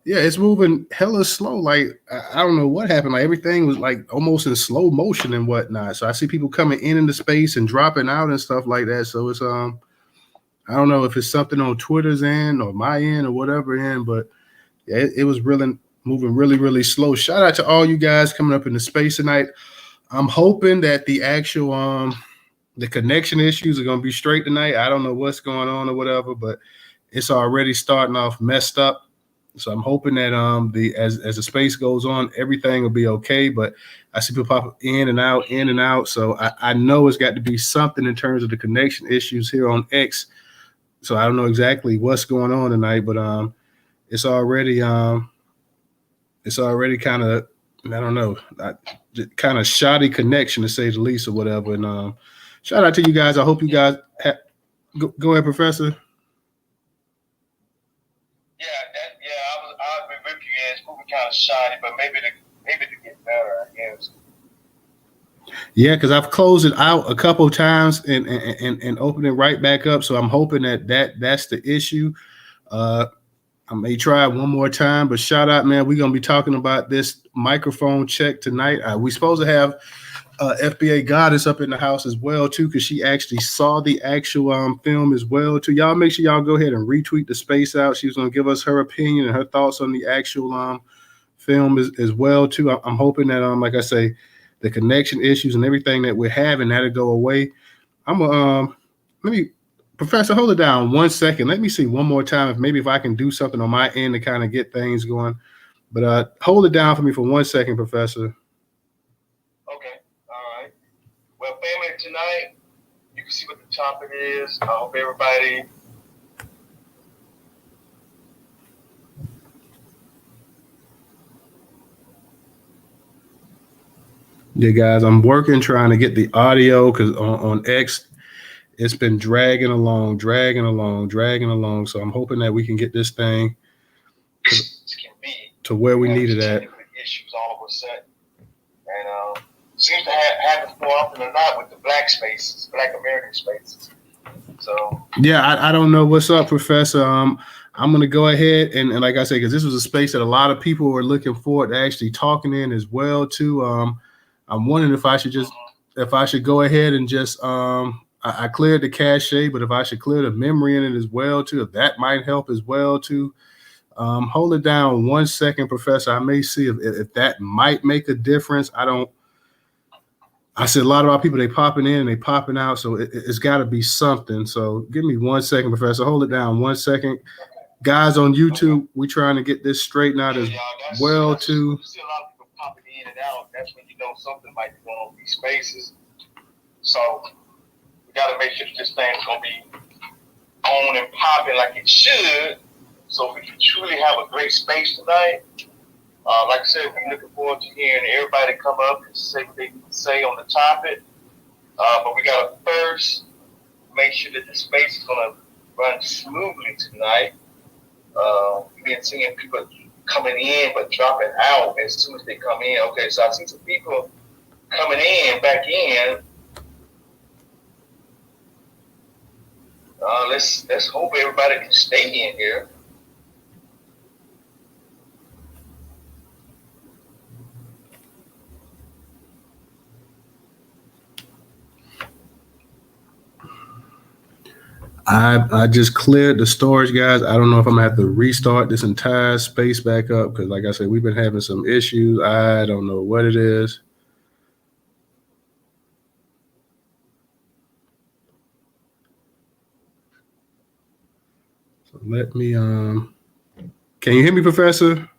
Yeah, it's moving hella slow. Like I don't know what happened. Like everything was like almost in slow motion and whatnot. So I see people coming in into space and dropping out and stuff like that. So it's I don't know if it's something on Twitter's end or my end or whatever end, but yeah, it was really moving really slow. Shout out to all you guys coming up in the space tonight. I'm hoping that the connection issues are gonna be straight tonight. I don't know what's going on or whatever, but it's already starting off messed up. So I'm hoping that the as the space goes on, everything will be okay. But I see people pop in and out, in and out. So I know it's got to be something in terms of the connection issues here on X. So I don't know exactly what's going on tonight, but it's already kind of, I don't know, kind of shoddy connection to say the least or whatever. And shout out to you guys. I hope you guys go ahead, Professor. I agree with you. Yeah, it's moving kind of shoddy, but maybe to get better, I guess. Yeah, because I've closed it out a couple of times and opened it right back up. So I'm hoping that's the issue. I may try it one more time, but shout out, man. We're gonna be talking about this microphone check tonight. We supposed to have FBA Goddess up in the house as well too, because she actually saw the actual film as well too. Y'all make sure y'all go ahead and retweet the space out. She was gonna give us her opinion and her thoughts on the actual film as well too. I'm hoping that like I say, the connection issues and everything that we're having that'll go away. I'm let me, Professor, hold it down 1 second. Let me see one more time if I can do something on my end to kind of get things going. But hold it down for me for 1 second, Professor. Okay, all right. Well, family, tonight you can see what the topic is. I hope everybody. Yeah, guys, I'm working trying to get the audio because on X, it's been dragging along. So I'm hoping that we can get this thing to where we need it at. Issues all of a sudden, and seems to happen more often than not with the Black American spaces. So yeah, I don't know what's up, Professor. I'm gonna go ahead and like I said, because this was a space that a lot of people were looking forward to actually talking in as well too. I'm wondering if I should go ahead and just I cleared the cache, but if I should clear the memory in it as well too, if that might help as well too. Hold it down 1 second, Professor. I may see if that might make a difference. I said a lot of our people, they popping in and they popping out, so it's got to be something. So give me 1 second, Professor. Hold it down 1 second. Guys on YouTube, we trying to get this straightened out as well too. You see a lot of people popping in and out. That's when you know something might be going on with these spaces. So we got to make sure that this thing's going to be on and popping like it should, so we can truly have a great space tonight. Like I said, we're looking forward to hearing everybody come up and say what they can say on the topic. But we got to first make sure that the space is going to run smoothly tonight. We've been seeing people coming in but dropping out as soon as they come in. Okay, so I see some people coming back in. Let's hope everybody can stay in here. I just cleared the storage, guys. I don't know if I'm gonna have to restart this entire space back up because, like I said, we've been having some issues. I don't know what it is. So let me can you hear me, Professor?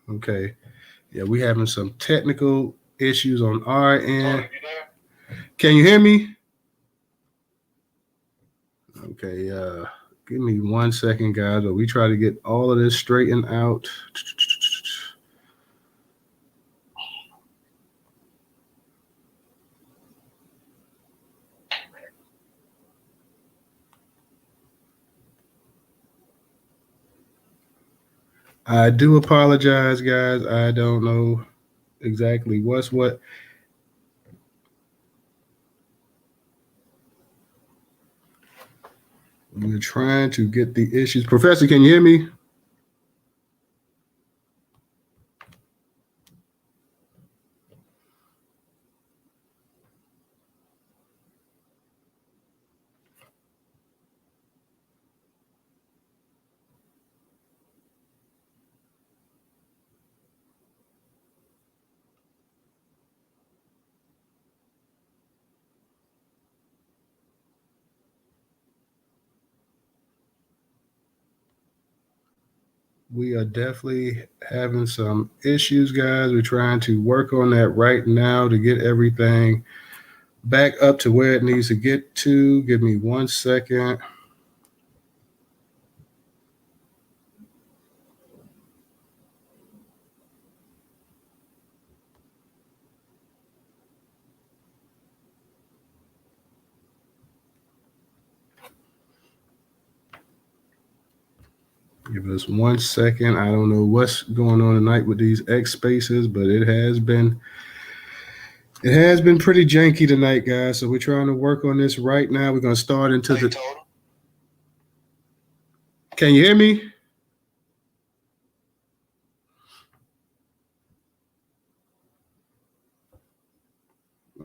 Okay. Yeah, we having some technical issues on our end. Can you hear me? Okay, give me 1 second, guys, while we try to get all of this straightened out. I do apologize, guys. I don't know exactly what's what. We're trying to get the issues. Professor, can you hear me? We are definitely having some issues, guys. We're trying to work on that right now to get everything back up to where it needs to get to. Give me 1 second. Give us 1 second. I don't know what's going on tonight with these X spaces, but it has been pretty janky tonight, guys. So we're trying to work on this right now. We're gonna start into the. Can you hear me?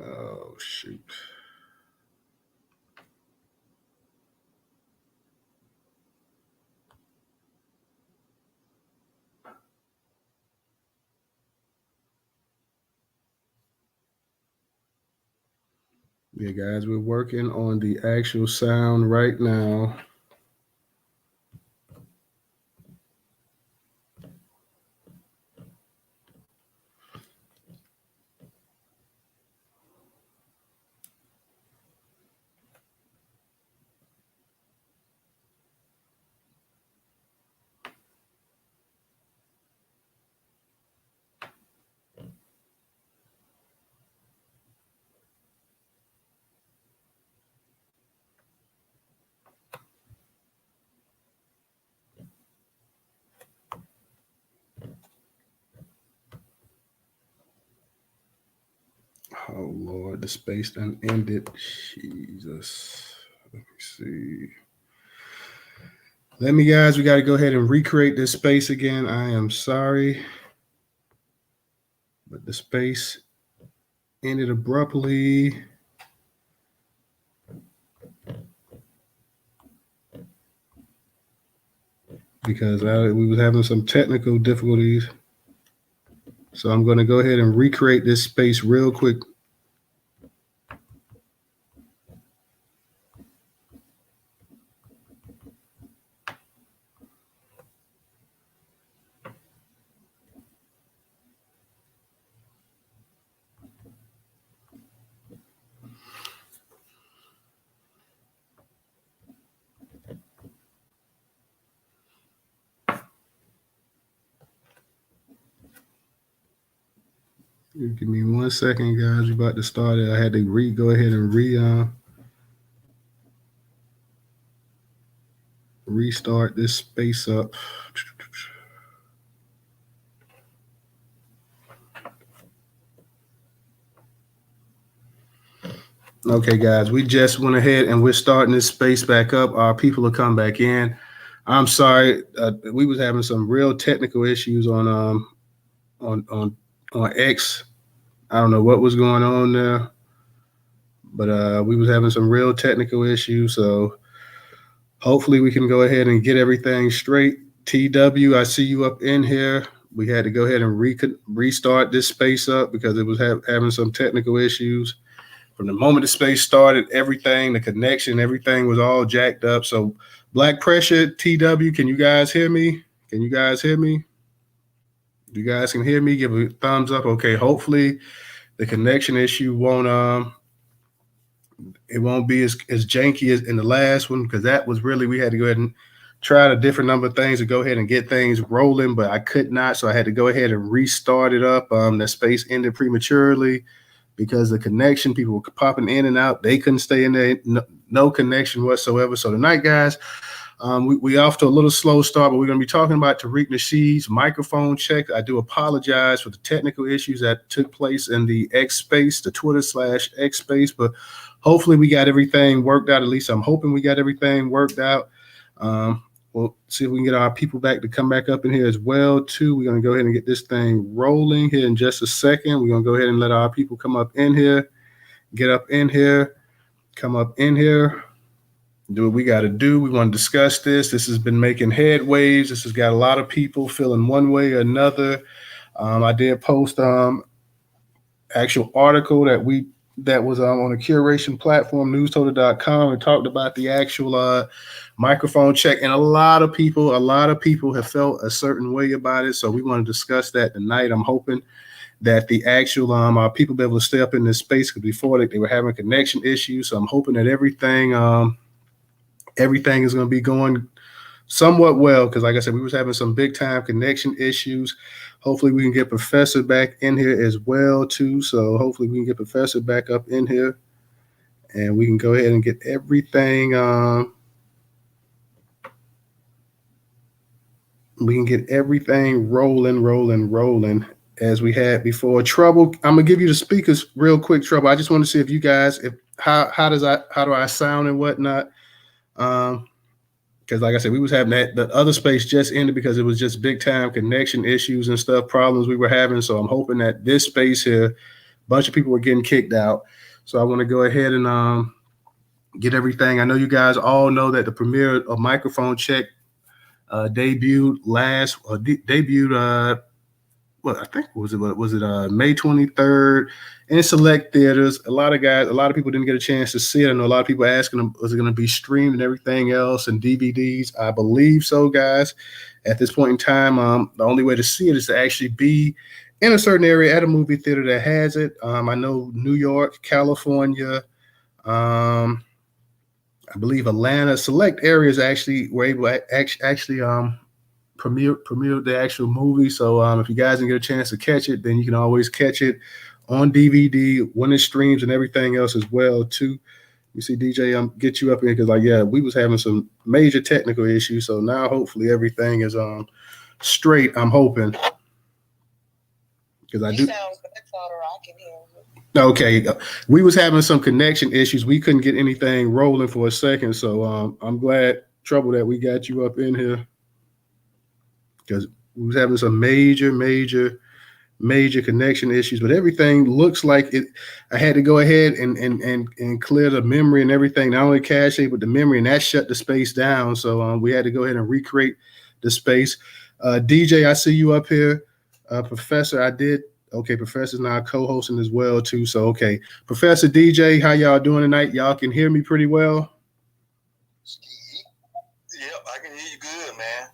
Oh shoot. Yeah, guys, we're working on the actual sound right now. Oh Lord, the space done ended. Jesus. Let me see. Guys, we got to go ahead and recreate this space again. I am sorry, but the space ended abruptly. Because we was having some technical difficulties. So I'm going to go ahead and recreate this space real quick. Give me 1 second, guys. We're about to start it. I had to go ahead and restart this space up. Okay, guys, we just went ahead and we're starting this space back up. Our people will come back in. I'm sorry, we was having some real technical issues on X. I don't know what was going on there, but we was having some real technical issues. So hopefully we can go ahead and get everything straight. TW, I see you up in here. We had to go ahead and restart this space up because it was having some technical issues. From the moment the space started, everything, the connection, everything was all jacked up. So Black Pressure, TW, can you guys hear me? Can you guys hear me? You guys can hear me? Give a thumbs up. Okay, hopefully the connection issue won't be as janky as in the last one, because that was really, we had to go ahead and try a different number of things to go ahead and get things rolling, but I could not, so I had to go ahead and restart it up. That space ended prematurely because the connection, people were popping in and out. They couldn't stay in there, no connection whatsoever. So tonight, guys, we off to a little slow start, but we're going to be talking about Tariq Nasheed's microphone check. I do apologize for the technical issues that took place in the X space, the Twitter/X space, but hopefully we got everything worked out. At least I'm hoping we got everything worked out. We'll see if we can get our people back to come back up in here as well too. We're going to go ahead and get this thing rolling here in just a second. We're going to go ahead and let our people come up in here, get up in here, come up in here, do what we got to do. We want to discuss this. This has been making headways. This has got a lot of people feeling one way or another. I did post actual article that was on a curation platform, Newstoter.com, and talked about the actual microphone check. And a lot of people have felt a certain way about it. So we want to discuss that tonight. I'm hoping that the actual our people be able to stay up in this space, because before they were having connection issues. So I'm hoping that everything is going to be going somewhat well, because like I said, we was having some big time connection issues. Hopefully we can get Professor back in here as well too. So hopefully we can get Professor back up in here, and we can go ahead and get everything rolling as we had before. Trouble, I'm gonna give you the speakers real quick. Trouble, I just want to see if you guys, how do I sound and whatnot. Because like I said, we was having the other space just ended because it was just big time connection issues and stuff, problems we were having. So I'm hoping that this space here, a bunch of people were getting kicked out. So I want to go ahead and get everything. I know you guys all know that the premiere of Microphone Check debuted I think was it May 23rd in select theaters. A lot of people didn't get a chance to see it. I know a lot of people asking them, was it going to be streamed and everything else and DVDs? I believe so, guys. At this point in time, the only way to see it is to actually be in a certain area at a movie theater that has it. I know New York, California, I believe Atlanta, select areas actually were able to actually premiere the actual movie. So if you guys didn't get a chance to catch it, then you can always catch it on DVD when it streams and everything else as well too. You see, DJ, get you up here because we was having some major technical issues. So now hopefully everything is straight. I'm hoping, because I do. Sounds good, I can hear you. Okay, we was having some connection issues. We couldn't get anything rolling for a second. So I'm glad, Trouble, that we got you up in here, because we was having some major connection issues, but everything looks like it. I had to go ahead and clear the memory and everything, not only cache, but the memory, and that shut the space down. So we had to go ahead and recreate the space. DJ, I see you up here. Professor, I did. Okay, Professor's now co-hosting as well too. So okay, Professor, DJ, how y'all doing tonight? Y'all can hear me pretty well? Yep, I can hear you good, man.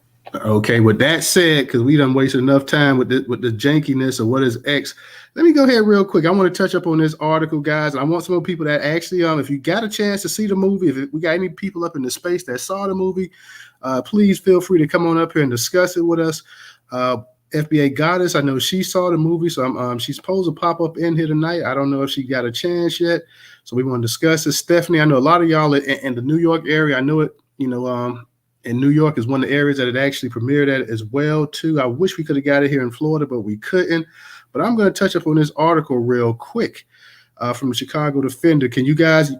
Okay, with that said, because we done wasted enough time with the jankiness of what is X, let me go ahead real quick. I want to touch up on this article, guys. I want some more people that actually, if you got a chance to see the movie, if we got any people up in the space that saw the movie, please feel free to come on up here and discuss it with us. FBA Goddess, I know she saw the movie, so she's supposed to pop up in here tonight. I don't know if she got a chance yet, so we want to discuss it. Stephanie, I know a lot of y'all in the New York area. I know it, in New York is one of the areas that it actually premiered at as well too. I wish we could have got it here in Florida, but we couldn't. But I'm going to touch up on this article real quick from the Chicago Defender. Can you guys,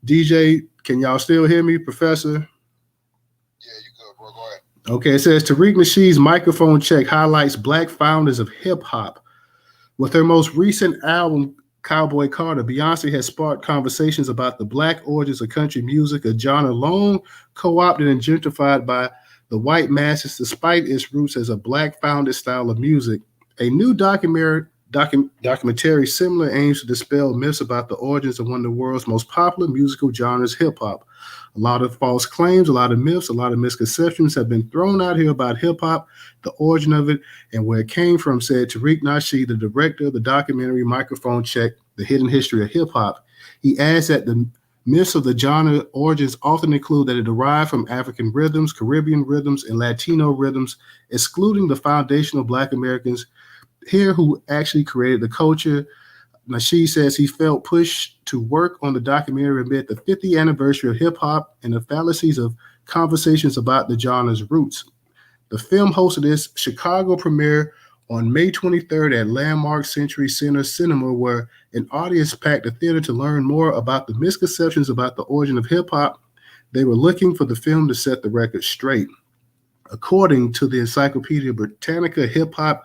DJ, can y'all still hear me, Professor? Yeah, you good, bro. Go ahead. Okay, it says Tariq Nasheed's Microphone Check highlights Black founders of hip hop. With her most recent album, Cowboy Carter, Beyonce has sparked conversations about the Black origins of country music, a genre long co-opted and gentrified by the white masses despite its roots as a Black founded style of music. A new documentary similar aims to dispel myths about the origins of one of the world's most popular musical genres, hip-hop. A lot of false claims, a lot of myths, a lot of misconceptions have been thrown out here about hip-hop, the origin of it, and where it came from, said Tariq Nasheed, the director of the documentary Microphone Check, The Hidden History of Hip-Hop. He adds that the myths of the genre origins often include that it derived from African rhythms, Caribbean rhythms, and Latino rhythms, excluding the foundational Black Americans here who actually created the culture. Nasheed says he felt pushed to work on the documentary amid the 50th anniversary of hip-hop and the fallacies of conversations about the genre's roots. The film hosted its Chicago premiere on May 23rd at Landmark Century Center Cinema, where an audience packed the theater to learn more about the misconceptions about the origin of hip hop. They were looking for the film to set the record straight. According to the Encyclopedia Britannica, hip hop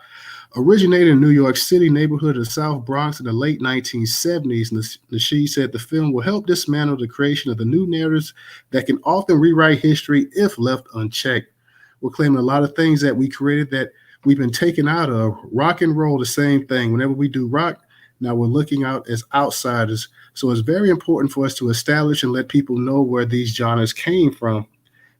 originated in New York City neighborhood of the South Bronx in the late 1970s. Nasheed said the film will help dismantle the creation of the new narratives that can often rewrite history if left unchecked. We're claiming a lot of things that we created that we've been taken out of. Rock and roll, the same thing. Whenever we do rock, now we're looking out as outsiders. So it's very important for us to establish and let people know where these genres came from.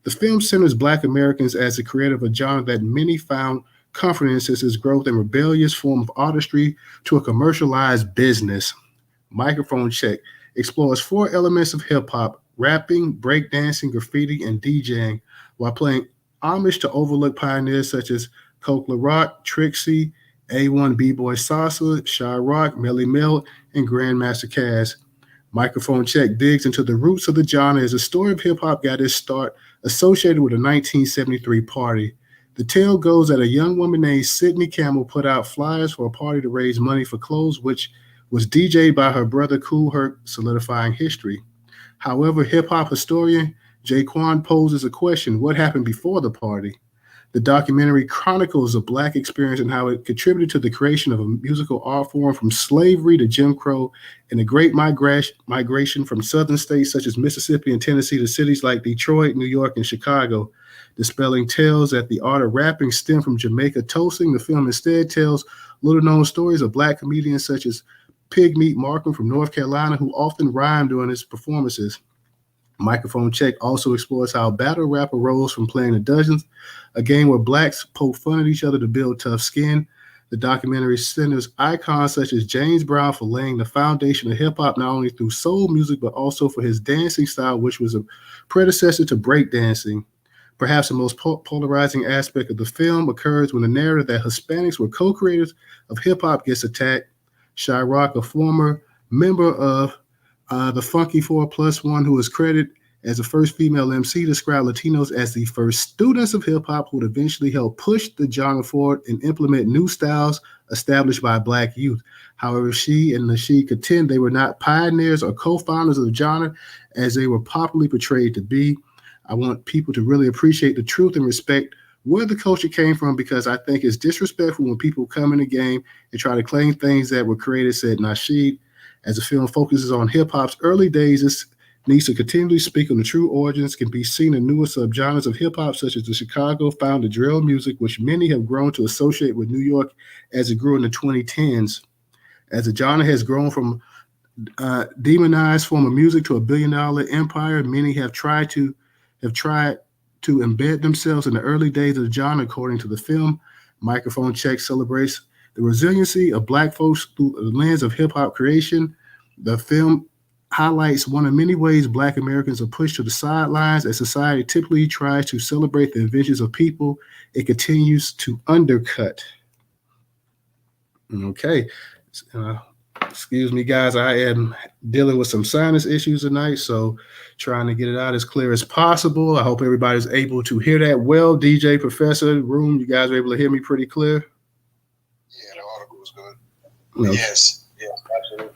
The film centers Black Americans as the creator of a genre that many found comfort in since its growth and rebellious form of artistry to a commercialized business. Microphone Check explores four elements of hip hop: rapping, breakdancing, graffiti, and DJing, while playing homage to overlooked pioneers such as Coke Rock, Trixie, A1 B-Boy Salsa, Shy Rock, Melly Mel, and Grandmaster Caz. Microphone Check digs into the roots of the genre as the story of hip hop got its start associated with a 1973 party. The tale goes that a young woman named Sydney Campbell put out flyers for a party to raise money for clothes, which was DJ'd by her brother Kool Herc, solidifying history. However, hip hop historian Jaquan poses a question: what happened before the party? The documentary chronicles a Black experience and how it contributed to the creation of a musical art form from slavery to Jim Crow and the great migration from southern states such as Mississippi and Tennessee to cities like Detroit, New York, and Chicago. Dispelling tales that the art of rapping stemmed from Jamaica toasting, the film instead tells little-known stories of Black comedians such as Pigmeat Markham from North Carolina, who often rhymed during his performances. Microphone Check also explores how battle rap arose from playing the Dungeons, a game where Blacks poke fun at each other to build tough skin. The documentary centers icons such as James Brown for laying the foundation of hip-hop not only through soul music, but also for his dancing style, which was a predecessor to breakdancing. Perhaps the most polarizing aspect of the film occurs when the narrative that Hispanics were co-creators of hip-hop gets attacked. Shy Rock, a former member of the Funky 4+1, who is credited as the first female MC, described Latinos as the first students of hip-hop who would eventually help push the genre forward and implement new styles established by Black youth. However, she and Nasheed contend they were not pioneers or co-founders of the genre as they were popularly portrayed to be. I want people to really appreciate the truth and respect where the culture came from, because I think it's disrespectful when people come in the game and try to claim things that were created, said Nasheed. As the film focuses on hip-hop's early days, it needs to continually speak on the true origins, can be seen in newer subgenres of hip-hop, such as the Chicago-founded drill music, which many have grown to associate with New York as it grew in the 2010s. As the genre has grown from demonized form of music to a billion-dollar empire, many have tried to embed themselves in the early days of the genre, according to the film. Microphone Check celebrates the resiliency of Black folks through the lens of hip-hop creation. The film highlights one of many ways Black Americans are pushed to the sidelines as society typically tries to celebrate the inventions of people it continues to undercut. Okay. Excuse me, guys. I am dealing with some sinus issues tonight, so trying to get it out as clear as possible. I hope everybody's able to hear that well. DJ, Professor, Room, you guys are able to hear me pretty clear? Yeah, the article was good. No. Yes, absolutely.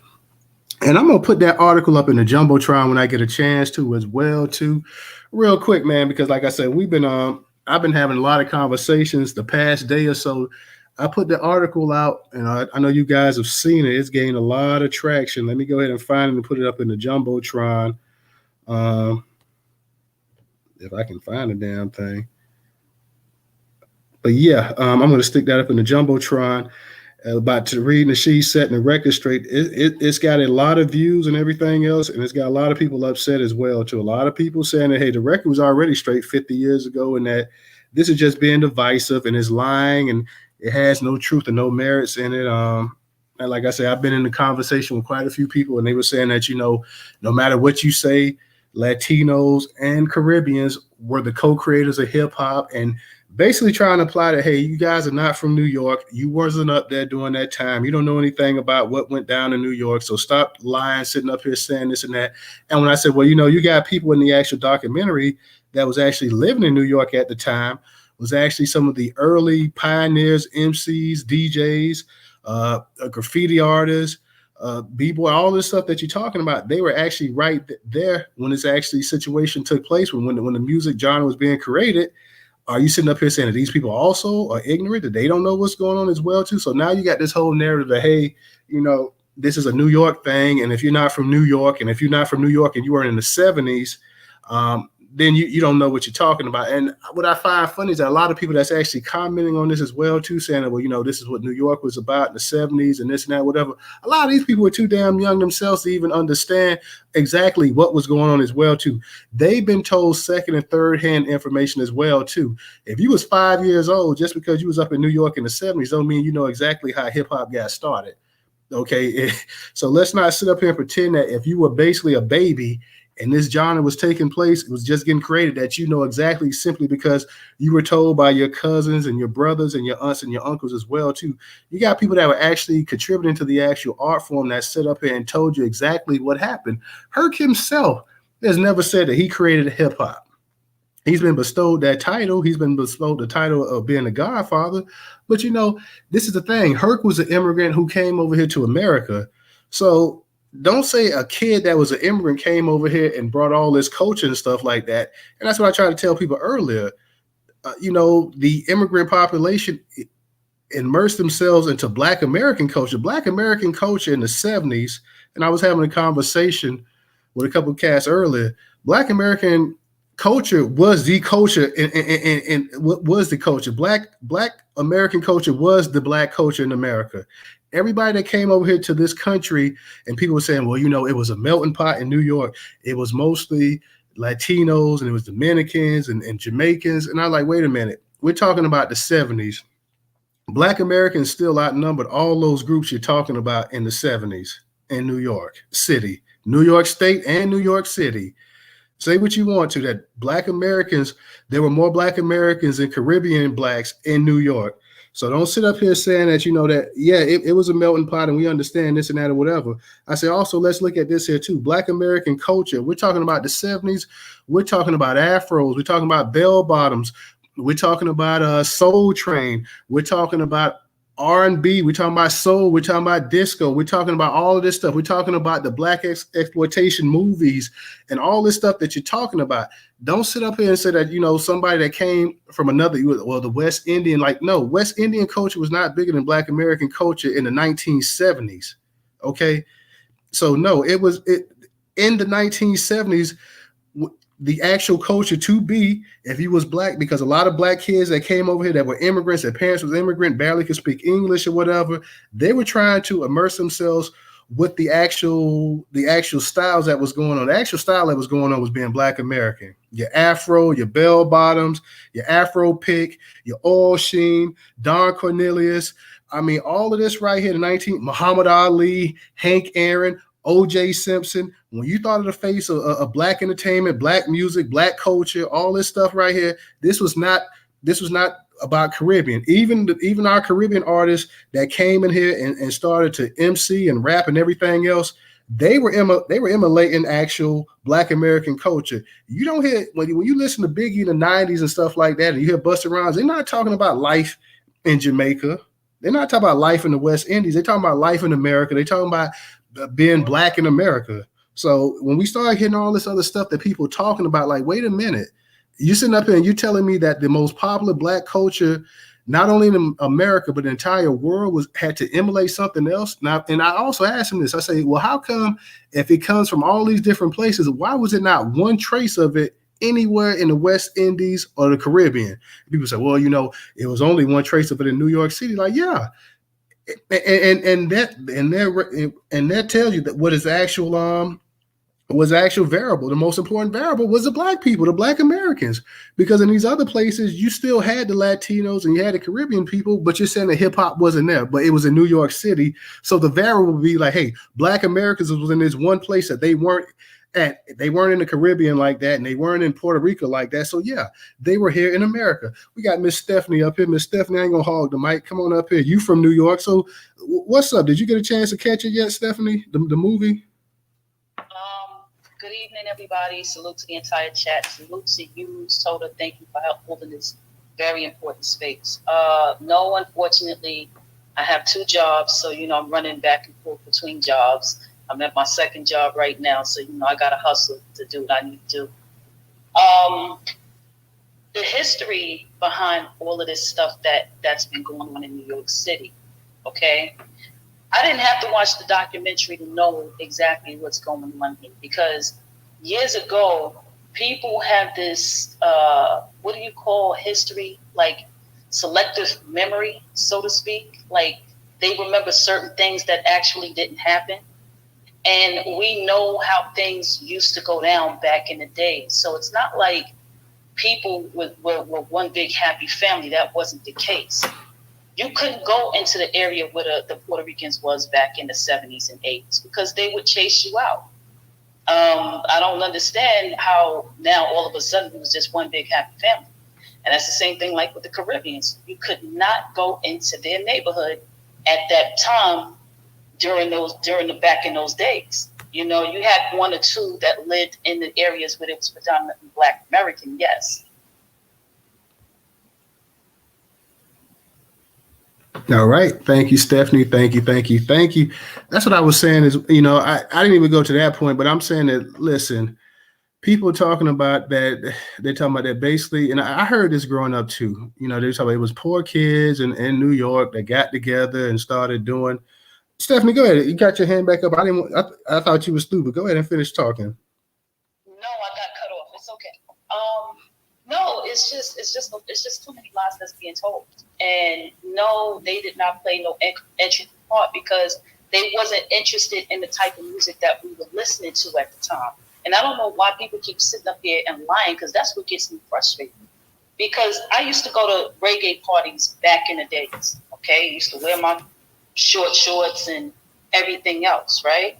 And I'm going to put that article up in the Jumbotron when I get a chance to as well, too. Real quick, man, because like I said, I've been having a lot of conversations the past day or so. I put the article out, and I know you guys have seen it. It's gained a lot of traction. Let me go ahead and find it and put it up in the Jumbotron. If I can find the damn thing. But yeah, I'm going to stick that up in the Jumbotron. About Tariq Nasheed setting the record straight. It's got a lot of views and everything else, and it's got a lot of people upset as well, too. A lot of people saying that, hey, the record was already straight 50 years ago, and that this is just being divisive and is lying, and it has no truth and no merits in it. And like I said, I've been in the conversation with quite a few people, and they were saying that, no matter what you say, Latinos and Caribbeans were the co-creators of hip hop, and basically trying to apply that, hey, you guys are not from New York. You wasn't up there during that time. You don't know anything about what went down in New York. So stop lying, sitting up here saying this and that. And when I said, well, you got people in the actual documentary that was actually living in New York at the time, was actually some of the early pioneers, MCs, DJs, graffiti artists, b-boy, all this stuff that you're talking about. They were actually right there when this actually situation took place, when the music genre was being created. Are you sitting up here saying that these people also are ignorant, that they don't know what's going on as well too? So now you got this whole narrative that, hey, this is a New York thing, and if you're not from New York, and you were in the 70s, then you don't know what you're talking about. And what I find funny is that a lot of people that's actually commenting on this as well too, saying that, well, this is what New York was about in the 70s and this and that, whatever. A lot of these people were too damn young themselves to even understand exactly what was going on as well too. They've been told second and third hand information as well too. If you was 5 years old, just because you was up in New York in the 70s, don't mean you know exactly how hip hop got started. Okay, so let's not sit up here and pretend that if you were basically a baby and this genre was taking place, it was just getting created, that you know exactly, simply because you were told by your cousins and your brothers and your aunts and your uncles as well too. You got people that were actually contributing to the actual art form that sit up here and told you exactly what happened. Herc himself has never said that he created hip hop. He's been bestowed that title. He's been bestowed the title of being a godfather. But this is the thing. Herc was an immigrant who came over here to America. So don't say a kid that was an immigrant came over here and brought all this culture and stuff like that. And that's what I tried to tell people earlier. The immigrant population immersed themselves into Black American culture. Black American culture in the 70s, and I was having a conversation with a couple of cats earlier. Black American culture was the culture, and what was the culture? Black American culture was the Black culture in America. Everybody that came over here to this country, and people were saying, well, it was a melting pot in New York. It was mostly Latinos, and it was Dominicans and Jamaicans. And I'm like, wait a minute. We're talking about the 70s. Black Americans still outnumbered all those groups you're talking about in the 70s in New York City, New York State, and New York City. Say what you want to, that Black Americans, there were more Black Americans than Caribbean Blacks in New York. So don't sit up here saying that, that, yeah, it was a melting pot and we understand this and that or whatever. I say also, let's look at this here too. Black American culture. We're talking about the 70s. We're talking about afros. We're talking about bell bottoms. We're talking about Soul Train. We're talking about R&B. We're talking about soul. We're talking about disco. We're talking about all of this stuff. We're talking about the Black exploitation movies and all this stuff that you're talking about. Don't sit up here and say that, somebody that came from the West Indian, no, West Indian culture was not bigger than Black American culture in the 1970s. Okay. So no, it was in the 1970s, the actual culture to be, if you was Black, because a lot of Black kids that came over here that were immigrants, their parents was immigrant, barely could speak English or whatever, they were trying to immerse themselves with the actual styles that was going on. The actual style that was going on was being Black American. Your afro, your bell bottoms, your afro pick, your oil sheen, Don Cornelius. I mean, all of this right here, Muhammad Ali, Hank Aaron, O.J. Simpson. When you thought of the face of Black entertainment, Black music, Black culture, all this stuff right here, this was not about Caribbean. Even our Caribbean artists that came in here and started to MC and rap and everything else, they were emulating actual Black American culture. You don't hear, when you listen to Biggie in the 90s and stuff like that, and you hear Busta Rhymes, they're not talking about life in Jamaica. They're not talking about life in the West Indies. They're talking about life in America. They're talking about being Black in America. So when we start hitting all this other stuff that people talking about, like, wait a minute, you sitting up here and you're telling me that the most popular Black culture, not only in America, but the entire world had to emulate something else. Now, and I also asked him this. I say, well, how come if it comes from all these different places, why was it not one trace of it anywhere in the West Indies or the Caribbean? People say, well, it was only one trace of it in New York City. Like, yeah. And that tells you that what is actual variable. The most important variable was the Black people, the Black Americans, because in these other places you still had the Latinos and you had the Caribbean people, but you're saying that hip hop wasn't there, but it was in New York City. So the variable would be like, hey, Black Americans was in this one place that they weren't in the Caribbean like that, and they weren't in Puerto Rico like that. So yeah, they were here in America. We got Miss Stephanie up here. Miss Stephanie, I ain't gonna hog the mic. Come on up here. You from New York. So what's up? Did you get a chance to catch it yet, Stephanie? The movie? Good evening, everybody. Salute to the entire chat. Salute to you, Newstoter. Thank you for holding this Very important space. No, unfortunately, I have two jobs, so I'm running back and forth between jobs. I'm at my second job right now, so I got to hustle to do what I need to do. Um, the history behind all of this stuff that's been going on in New York City. Okay, I didn't have to watch the documentary to know exactly what's going on here because years ago, people have this, what do you call history? Like selective memory, so to speak. Like they remember certain things that actually didn't happen. And we know how things used to go down back in the day. So it's not like people were one big happy family. That wasn't the case. You couldn't go into the area where the Puerto Ricans was back in the 70s and 80s because they would chase you out. I don't understand how now all of a sudden it was just one big happy family. And that's the same thing like with the Caribbeans. You could not go into their neighborhood at that time back in those days. You had one or two that lived in the areas where it was predominantly Black American, yes. All right. Thank you, Stephanie. Thank you. That's what I was saying is, I didn't even go to that point, but I'm saying that, listen, people talking about that, they're talking about that basically, and I heard this growing up too. They're talking about it was poor kids in New York that got together and started doing. Stephanie, go ahead. You got your hand back up. I thought you was through, but go ahead and finish talking. No, I got cut off. It's okay. No, it's just too many lies that's being told. And no, they did not play no intricate part because they wasn't interested in the type of music that we were listening to at the time. And I don't know why people keep sitting up here and lying because that's what gets me frustrated. Because I used to go to reggae parties back in the days. Okay, I used to wear my short shorts and everything else, right?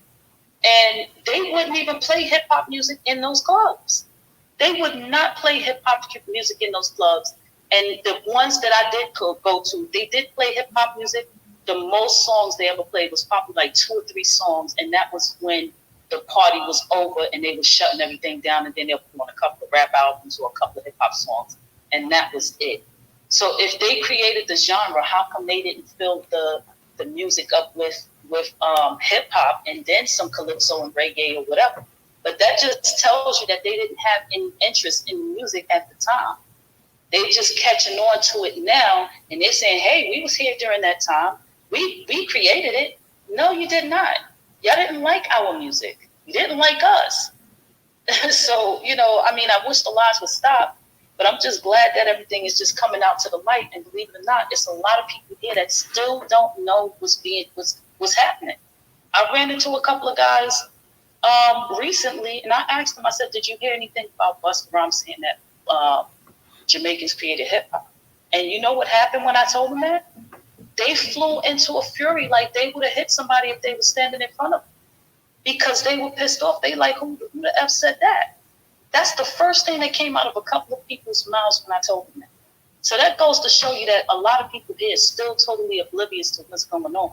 And they wouldn't even play hip hop music in those clubs. They would not play hip hop music in those clubs. And the ones that I did go to, they did play hip hop music. The most songs they ever played was probably like 2 or 3 songs. And that was when the party was over and they were shutting everything down. And then they'll put on a couple of rap albums or a couple of hip hop songs. And that was it. So if they created the genre, how come they didn't fill the music up with hip hop and then some calypso and reggae or whatever? But that just tells you that they didn't have any interest in music at the time. They just catching on to it now, and they're saying, "Hey, we was here during that time. We created it." No, you did not. Y'all didn't like our music. You didn't like us. So I wish the lies would stop. But I'm just glad that everything is just coming out to the light. And believe it or not, it's a lot of people here that still don't know what's happening. I ran into a couple of guys recently, and I asked them. I said, "Did you hear anything about Busta Rhymes saying that Jamaicans created hip hop?" And you know what happened when I told them that? They flew into a fury like they would have hit somebody if they were standing in front of them because they were pissed off. They like, who the F said that? That's the first thing that came out of a couple of people's mouths when I told them that. So that goes to show you that a lot of people here are still totally oblivious to what's going on.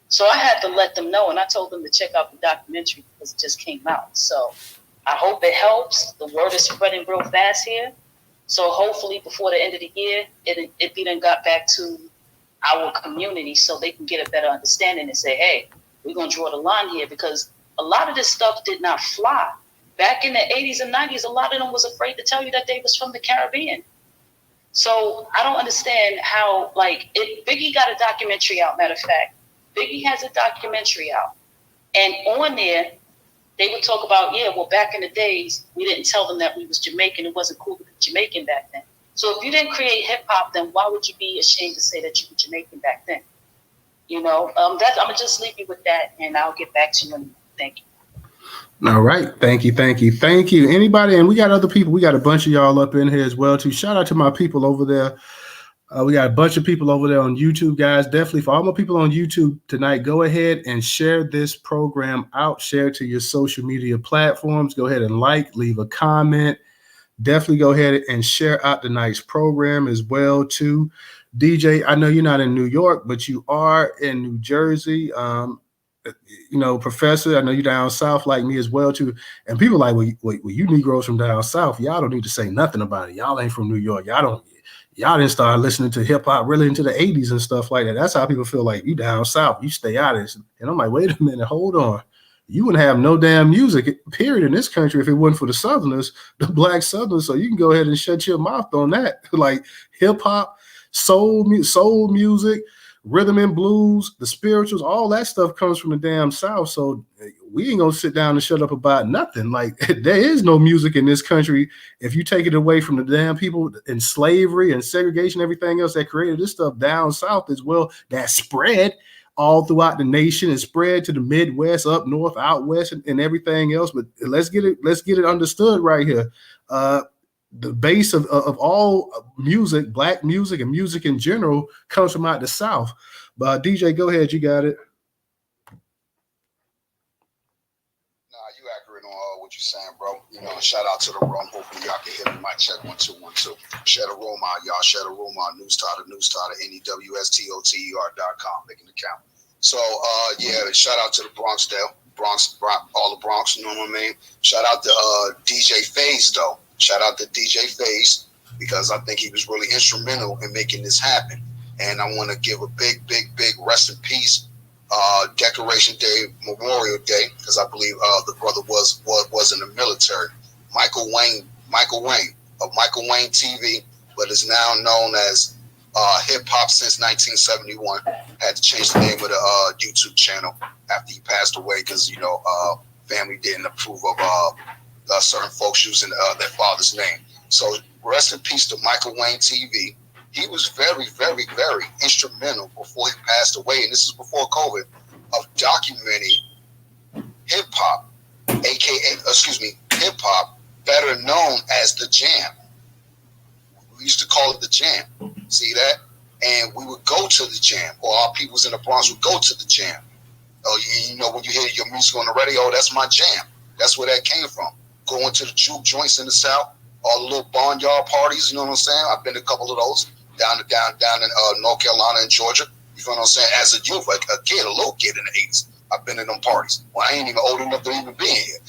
So I had to let them know, and I told them to check out the documentary because it just came out. So I hope it helps. The word is spreading real fast here. So hopefully before the end of the year, it be done got back to our community so they can get a better understanding and say, hey, we're going to draw the line here because a lot of this stuff did not fly. Back in the 80s and 90s, a lot of them was afraid to tell you that they was from the Caribbean. So I don't understand how, Biggie got a documentary out, matter of fact. Biggie has a documentary out. And on there, they would talk about, back in the days, we didn't tell them that we was Jamaican. It wasn't cool to be Jamaican back then. So if you didn't create hip-hop, then why would you be ashamed to say that you were Jamaican back then? I'm going to just leave you with that, and I'll get back to you in a minute. Thank you. All right. Thank you. Anybody, and we got other people. We got a bunch of y'all up in here as well, too. Shout out to my people over there. We got a bunch of people over there on YouTube, guys. Definitely for all my people on YouTube tonight, go ahead and share this program out. Share it to your social media platforms. Go ahead and leave a comment. Definitely go ahead and share out tonight's program as well, too. DJ, I know you're not in New York, but you are in New Jersey. Professor, I know you're down south like me as well, too. And people are like, well, you Negroes from down south, y'all don't need to say nothing about it. Y'all ain't from New York. Y'all y'all didn't start listening to hip hop really into the 80s and stuff like that. That's how people feel like you down south, you stay out of this. And I'm like, wait a minute, hold on. You wouldn't have no damn music, period, in this country if it wasn't for the Southerners, the black Southerners. So you can go ahead and shut your mouth on that. Like hip hop, soul music, rhythm and blues, the spirituals, all that stuff comes from the damn South. So we ain't gonna sit down and shut up about nothing. Like there is no music in this country if you take it away from the damn people in slavery and segregation, everything else that created this stuff down south as well, that spread all throughout the nation and spread to the Midwest, up north, out west, and everything else. But let's get it understood right here. The base of all music, black music and music in general, comes from out the South. But DJ, go ahead, you got it. You accurate on what you're saying, bro. You know, shout out to the room. Hopefully y'all can hear me. Mic check 1 2 1 2. Share the room out, y'all. Share the room out. Newstoter, NEWSTOTER.com. Making the count. So shout out to the Bronx, all the Bronx. You know what I mean? Shout out to DJ FaZe though. Shout out to DJ FaZe because I think he was really instrumental in making this happen. And I want to give a big rest in peace. Decoration Day, Memorial Day, because I believe the brother was in the military. Michael Wayne of Michael Wayne TV, but is now known as Hip Hop since 1971. Had to change the name of the YouTube channel after he passed away because family didn't approve of certain folks using their father's name. So rest in peace to Michael Wayne TV. He was very instrumental before he passed away, and this is before COVID, of documenting hip hop, hip hop, better known as the Jam. We used to call it the Jam. See that? And we would go to the Jam, or our peoples in the Bronx would go to the Jam. Oh, when you hear your music on the radio, that's my jam. That's where that came from. Going to the juke joints in the South, all the little barnyard parties. You know what I'm saying? I've been to a couple of those. Down in North Carolina and Georgia. You feel what I'm saying? As a youth, like a little kid in the 80s, I've been in them parties. Well, I ain't even old enough to even be in here.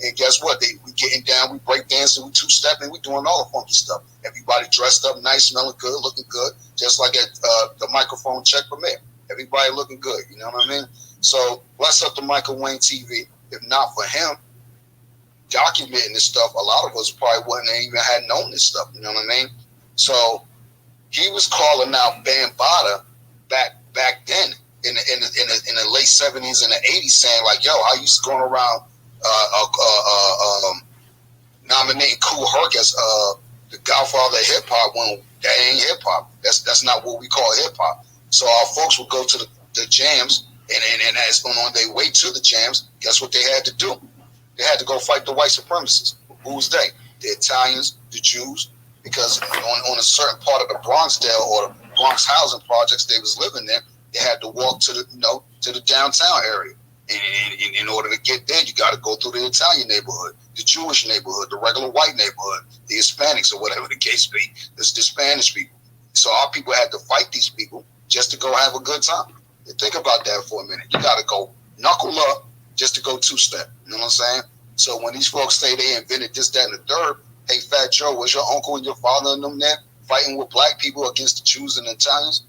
And guess what? We getting down, we break dancing, we two-stepping, we doing all the funky stuff. Everybody dressed up nice, smelling good, looking good, just like at the microphone check premiere. Everybody looking good, you know what I mean? So bless up to Michael Wayne TV. If not for him documenting this stuff, a lot of us probably wouldn't have even had known this stuff, you know what I mean? So he was calling out Bambaataa back then in the late 70s and the 80s, saying like, "Yo, I used to going around nominating Kool Herc as the godfather of hip hop when that ain't hip hop. That's not what we call hip hop." So our folks would go to the jams, and as on their way to the jams, guess what they had to do? They had to go fight the white supremacists. Who was they? The Italians, the Jews. Because on a certain part of the Bronxdale or the Bronx housing projects they was living in, they had to walk to the downtown area. And in order to get there, you got to go through the Italian neighborhood, the Jewish neighborhood, the regular white neighborhood, the Hispanics or whatever the case be, the Spanish people. So our people had to fight these people just to go have a good time. And think about that for a minute. You got to go knuckle up just to go two-step. You know what I'm saying? So when these folks say they invented this, that, and the third, hey, Fat Joe, was your uncle and your father and them there fighting with black people against the Jews and the Italians?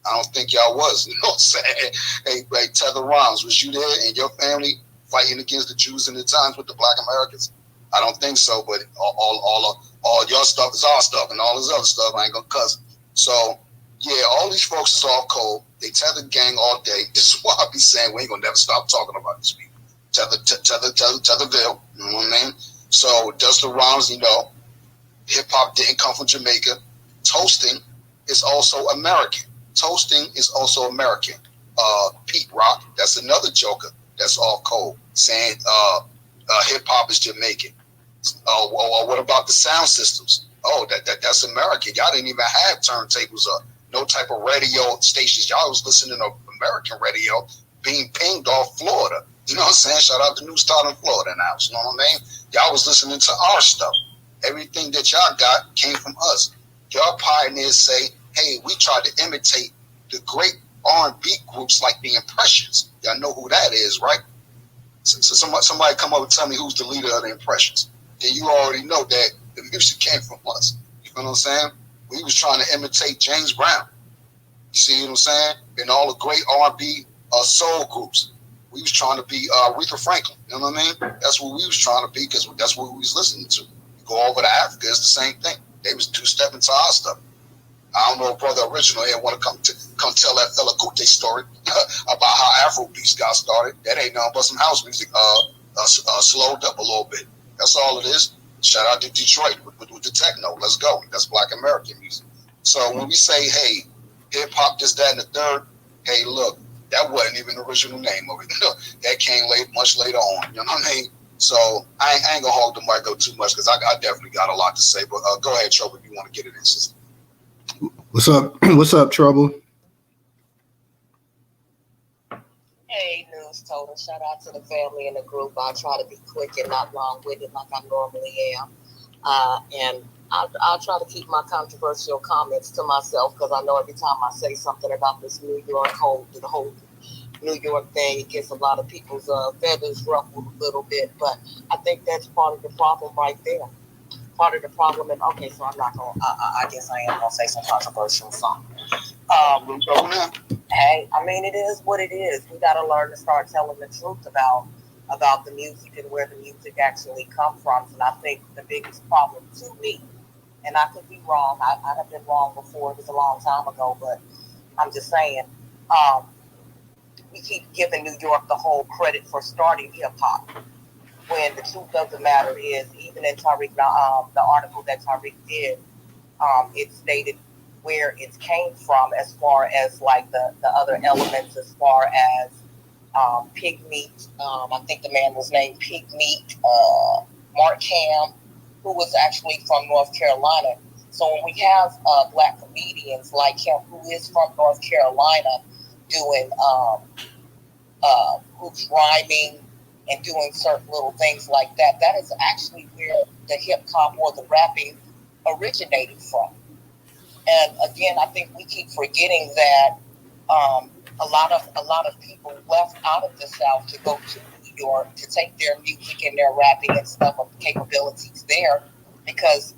I don't think y'all was. You know what I'm saying? Hey, Tether Rhymes, was you there and your family fighting against the Jews and the Italians with the black Americans? I don't think so, but all your stuff is our stuff and all this other stuff, I ain't going to cuss. So, yeah, all these folks is off cold. They tether gang all day. This is why I be saying we ain't going to never stop talking about these people. Tetherville, you know what I mean? So does the rhymes, hip hop didn't come from Jamaica. Toasting is also American. Pete Rock, that's another joker that's off cold, saying hip hop is Jamaican. Or what about the sound systems? Oh, that's American. Y'all didn't even have turntables or no type of radio stations. Y'all was listening to American radio being pinged off Florida. You know what I'm saying? Shout out to Newstoter in Florida now. You know what I mean? Y'all was listening to our stuff. Everything that y'all got came from us. Y'all pioneers say, hey, we tried to imitate the great R&B groups like the Impressions. Y'all know who that is, right? So somebody come up and tell me who's the leader of the Impressions. Then you already know that the music came from us. You know what I'm saying? We was trying to imitate James Brown. You see what I'm saying? And all the great R&B soul groups. We was trying to be Aretha Franklin. You know what I mean? That's what we was trying to be because that's what we was listening to. You go over to Africa, it's the same thing. They was two-stepping to our stuff. I don't know if Brother Original here want to come tell that Fela Kuti story about how Afrobeats got started. That ain't nothing but some house music slowed up a little bit. That's all it is. Shout out to Detroit with the techno. Let's go. That's Black American music. So when we say, hey, hip-hop, this, that, and the third, hey, look, that wasn't even the original name of it. That came much later on. You know what I mean? So I ain't going to hold the mic up too much because I definitely got a lot to say. But go ahead, Trouble, if you want to get it in, sister. What's up? What's up, Trouble? Hey, Newstoter. Shout out to the family and the group. I'll try to be quick and not long-winded like I normally am. And I'll try to keep my controversial comments to myself because I know every time I say something about this New York the whole New York thing, it gets a lot of people's feathers ruffled a little bit. But I think that's part of the problem right there. Part of the problem, and okay, so I'm not going to, I guess I am going to say some controversial something. Hey, I mean, it is what it is. We got to learn to start telling the truth about the music and where the music actually comes from. And I think the biggest problem to me, and I could be wrong, I have been wrong before, it was a long time ago, but I'm just saying, we keep giving New York the whole credit for starting hip-hop. When the truth of the matter is, even in Tariq, the article that Tariq did, it stated where it came from as far as like the other elements, as far as Pig Meat. I think the man was named Pig Meat, Mark Ham, who was actually from North Carolina. So when we have black comedians like him, who is from North Carolina, doing who's rhyming and doing certain little things like that, that is actually where the hip hop or the rapping originated from. And again, I think we keep forgetting that a lot of people left out of the South to go to New York to take their music and their rapping and stuff of capabilities there, because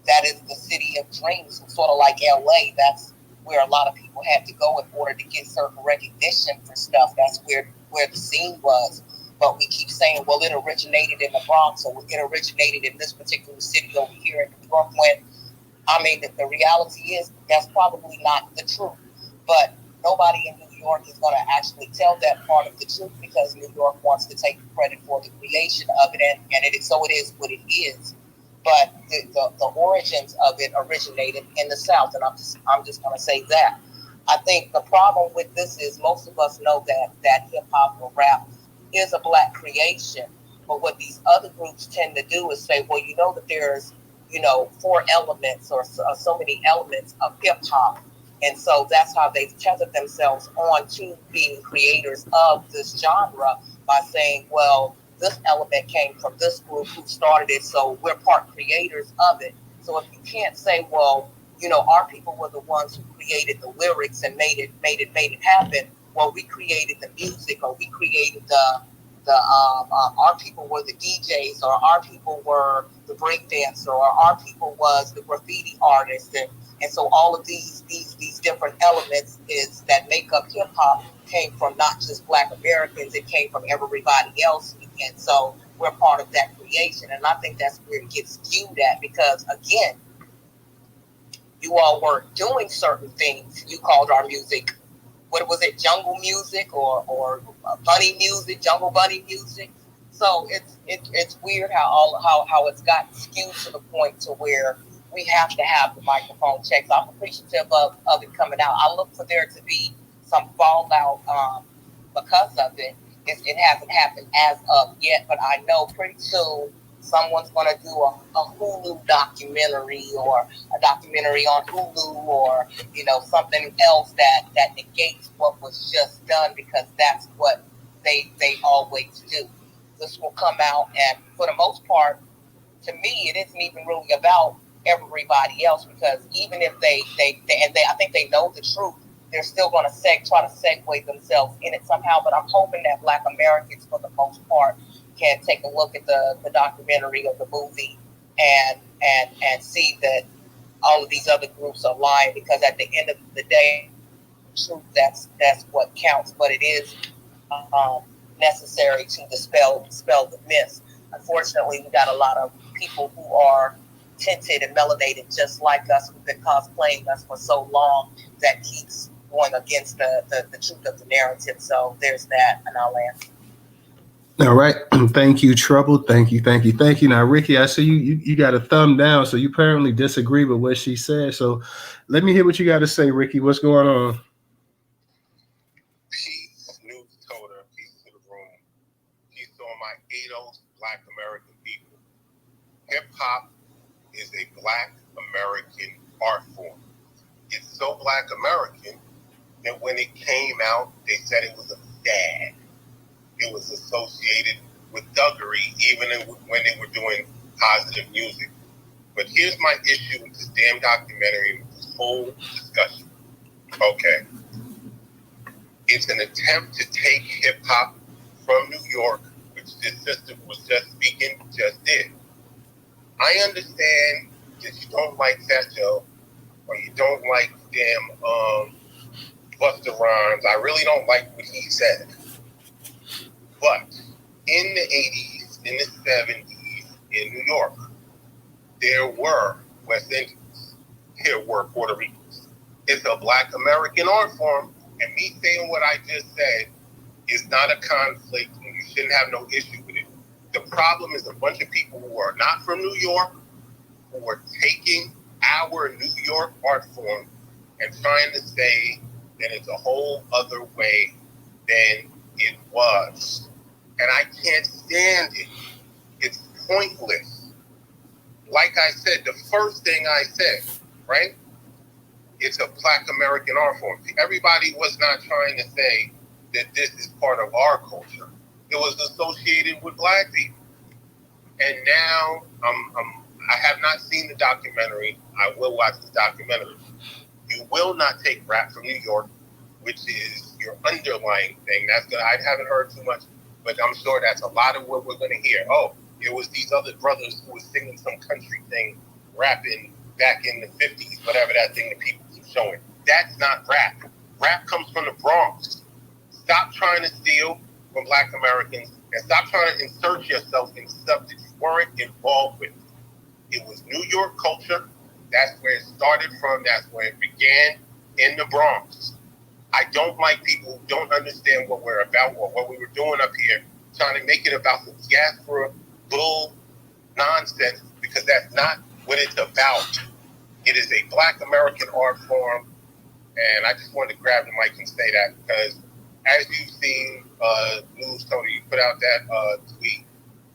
that is the city of dreams, sort of like LA. That's where a lot of people had to go in order to get certain recognition for stuff. That's where the scene was. But we keep saying, well, it originated in the Bronx, or it originated in this particular city over here in New York, when, I mean, the reality is that's probably not the truth. But nobody in New York is going to actually tell that part of the truth, because New York wants to take credit for the creation of it, and it is what it is. But the origins of it originated in the South, and I'm just going to say that. I think the problem with this is most of us know that hip hop or rap is a black creation, but what these other groups tend to do is say, well, you know that there's 4 elements or so many elements of hip hop, and so that's how they've tethered themselves on to being creators of this genre by saying, well, this element came from this group who started it, so we're part creators of it. So if you can't say, well, our people were the ones who created the lyrics and made it happen. Well, we created the music, or we created our people were the DJs, or our people were the breakdancer, or our people was the graffiti artist, and so all of these different elements is that make up hip hop came from not just Black Americans, it came from everybody else, and so we're part of that creation. And I think that's where it gets skewed at, because again, you all were doing certain things. You called our music, what was it, jungle music or bunny music, jungle bunny music. So it's weird how it's gotten skewed to the point to where we have to have the microphone checks. I'm appreciative of it coming out. I look for there to be some fallout because of it. It hasn't happened as of yet, but I know pretty soon someone's going to do a Hulu documentary, or a documentary on Hulu, or something else that negates what was just done, because that's what they always do. This will come out, and for the most part, to me, it isn't even really about everybody else, because even if they I think they know the truth, they're still going to try to segue themselves in it somehow. But I'm hoping that Black Americans, for the most part, can take a look at the documentary of the movie and see that all of these other groups are lying, because at the end of the day, truth, that's what counts. But it is necessary to dispel the myths. Unfortunately, we got a lot of people who are tinted and melanated just like us, who've been cosplaying us for so long, that keeps going against the truth of the narrative. So there's that, and I'll land. All right. Thank you, Trouble. Thank you. Now, Ricky, I see you got a thumb down, so you apparently disagree with what she said. So let me hear what you got to say, Ricky. What's going on? Peace, Newstoter, peace to the room. Peace to all my ADOS Black American people. Hip-hop is a Black American art form. It's so Black American that when it came out, they said it was a fad. It was associated with thuggery, even when they were doing positive music. But here's my issue with this damn documentary, with this whole discussion. Okay. It's an attempt to take hip-hop from New York, which this sister was just speaking, just did. I understand that you don't like Fat Joe, or you don't like damn Busta Rhymes. I really don't like what he said. But in the 80s, in the 70s, in New York, there were West Indians. There were Puerto Ricans. It's a Black American art form, and me saying what I just said is not a conflict, and you shouldn't have no issue with it. The problem is a bunch of people who are not from New York, who are taking our New York art form and trying to say that it's a whole other way than it was. And I can't stand it. It's pointless. Like I said, the first thing I said, right? It's a Black American art form. Everybody was not trying to say that this is part of our culture. It was associated with Black people. And now I have not seen the documentary. I will watch the documentary. You will not take rap from New York, which is your underlying thing. I haven't heard too much, but I'm sure that's a lot of what we're going to hear. Oh, it was these other brothers who were singing some country thing, rapping back in the 50s, whatever that thing that people keep showing. That's not rap. Rap comes from the Bronx. Stop trying to steal from Black Americans and stop trying to insert yourself in stuff that you weren't involved with. It was New York culture. That's where it started from. That's where it began, in the Bronx. I don't like people who don't understand what we're about or what we were doing up here, trying to make it about the diaspora bull nonsense, because that's not what it's about. It is a Black American art form, and I just wanted to grab the mic and say that, because as you've seen, Newstoter, you put out that tweet,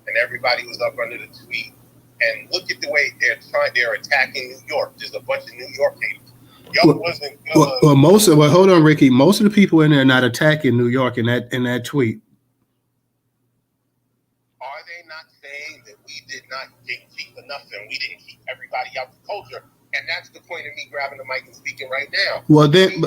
and everybody was up under the tweet, and look at the way they're attacking New York. There's a bunch of New York haters. Wasn't good. Hold on, Ricky. Most of the people in there are not attacking New York in that tweet. Are they not saying that we did not keep enough and we didn't keep everybody out the culture? And that's the point of me grabbing the mic and speaking right now. Well, then,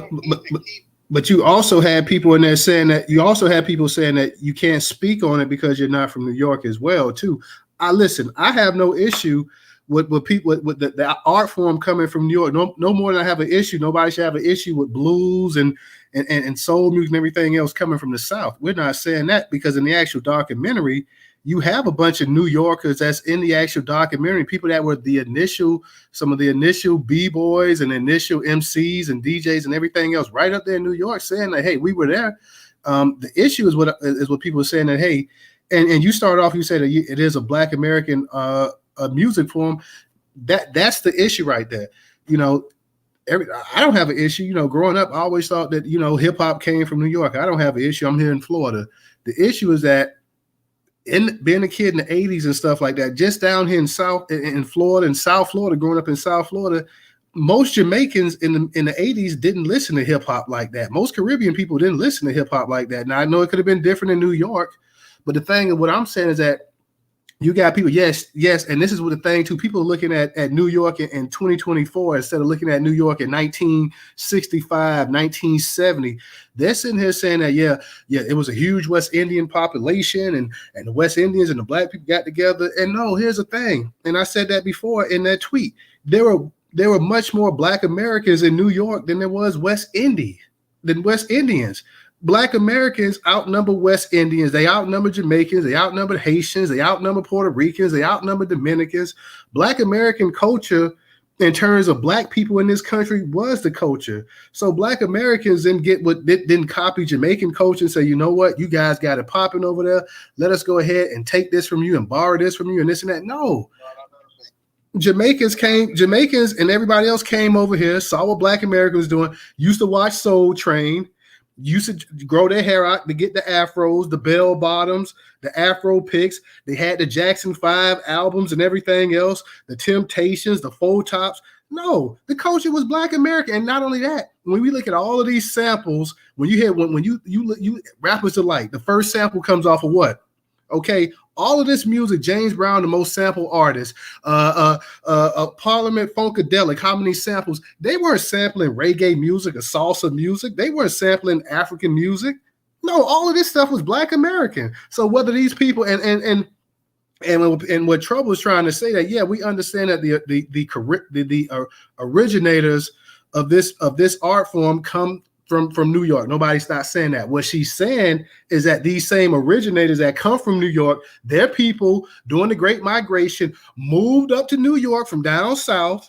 but you also had people in there saying that you can't speak on it because you're not from New York as well, too. I have no issue with people with the art form coming from New York. No more than I have an issue. Nobody should have an issue with blues and soul music and everything else coming from the South. We're not saying that, because in the actual documentary, you have a bunch of New Yorkers that's in the actual documentary, people that were some of the initial B-boys and initial MCs and DJs and everything else right up there in New York, saying that, hey, we were there. The issue is what people are saying, that, hey, and you start off, you said that it is a Black American music form. That's the issue right there. I don't have an issue. Growing up, I always thought that, hip hop came from New York. I don't have an issue. I'm here in Florida. The issue is that in being a kid in the 80s and stuff like that, just down here in Florida, in South Florida, growing up in South Florida, most Jamaicans in the 80s didn't listen to hip hop like that. Most Caribbean people didn't listen to hip hop like that. Now, I know it could have been different in New York, but the thing, what I'm saying is that you got people, yes, and this is what the thing too. People are looking at New York in 2024 instead of looking at New York in 1965, 1970. They're sitting here saying that, yeah, it was a huge West Indian population, and the West Indians and the Black people got together. And no, here's the thing, and I said that before in that tweet. There were there were much more Black Americans in New York than there was West Indians. Black Americans outnumber West Indians. They outnumber Jamaicans. They outnumber Haitians. They outnumber Puerto Ricans. They outnumber Dominicans. Black American culture, in terms of Black people in this country, was the culture. So Black Americans didn't copy Jamaican culture and say, you know what, you guys got it popping over there. Let us go ahead and take this from you and borrow this from you and this and that. No. Jamaicans and everybody else came over here, saw what Black America was doing, used to watch Soul Train, used to grow their hair out to get the afros, the bell bottoms, the afro picks. They had the Jackson 5 albums and everything else, the Temptations, the Four Tops. No, the culture was Black American. And not only that, when we look at all of these samples, when you hear when you rappers alike, the first sample comes off of what? Okay, all of this music, James Brown, the most sampled artist, Parliament Funkadelic, how many samples? They weren't sampling reggae music or salsa music. They weren't sampling African music. No, all of this stuff was Black American. So whether these people and what Trouble is trying to say that, yeah, we understand that the originators of this art form come from New York. Nobody's not saying that. What she's saying is that these same originators that come from New York, their people during the Great Migration moved up to New York from down south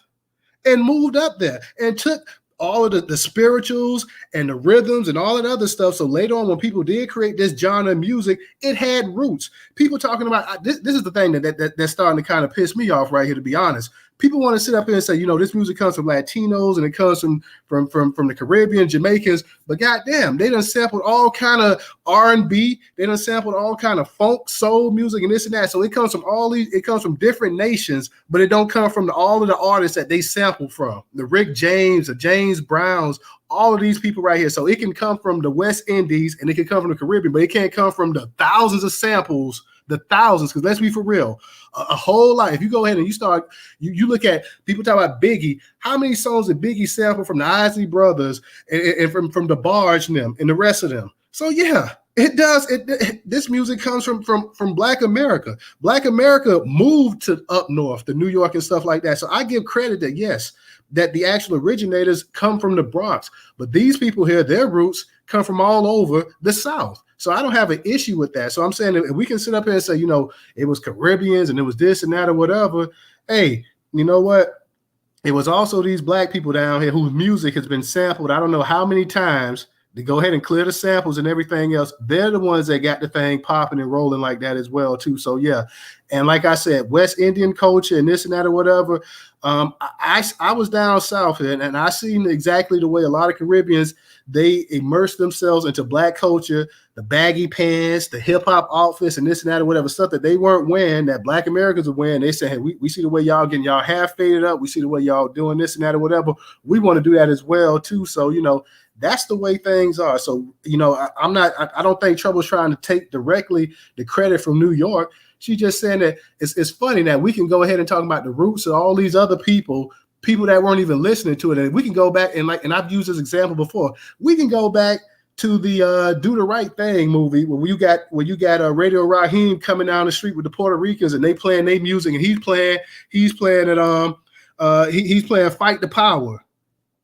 and moved up there and took all of the spirituals and the rhythms and all that other stuff. So later on, when people did create this genre of music, it had roots. People talking about this is the thing that's starting to kind of piss me off right here, to be honest. People want to sit up here and say, you know, this music comes from Latinos and it comes from the Caribbean, Jamaicans, but goddamn, they done sampled all kind of R&B, they done sampled all kind of funk, soul music, and this and that. So it comes from different nations, but it don't come from all of the artists that they sampled from. The Rick James, the James Browns, all of these people right here. So it can come from the West Indies and it can come from the Caribbean, but it can't come from the thousands of samples, because let's be for real, a whole lot. If you go ahead and you look at people talk about Biggie, how many songs did Biggie sample from the Isley Brothers and from the Barge and them and the rest of them? So yeah, it does. This music comes from Black America. Black America moved to up north, to New York and stuff like that. So I give credit that yes, that the actual originators come from the Bronx, but these people here, their roots come from all over the South. So I don't have an issue with that. So I'm saying if we can sit up here and say, you know, it was Caribbeans and it was this and that or whatever. Hey, you know what? It was also these Black people down here whose music has been sampled I don't know how many times to go ahead and clear the samples and everything else. They're the ones that got the thing popping and rolling like that as well too. So yeah, and like I said, West Indian culture and this and that or whatever. I was down south here and I seen exactly the way a lot of Caribbeans, they immerse themselves into Black culture, the baggy pants, the hip hop outfits, and this and that or whatever stuff that they weren't wearing, that Black Americans are wearing. They say, hey, we see the way y'all getting y'all hair faded up. We see the way y'all doing this and that or whatever. We want to do that as well too. So, you know, that's the way things are. So, you know, I don't think Trouble's trying to take directly the credit from New York. She's just saying that it's funny that we can go ahead and talk about the roots of all these other people that weren't even listening to it. And we can go back and I've used this example before. We can go back to the Do the Right Thing movie where you got Radio Raheem coming down the street with the Puerto Ricans and they playing their music and he's playing Fight the Power.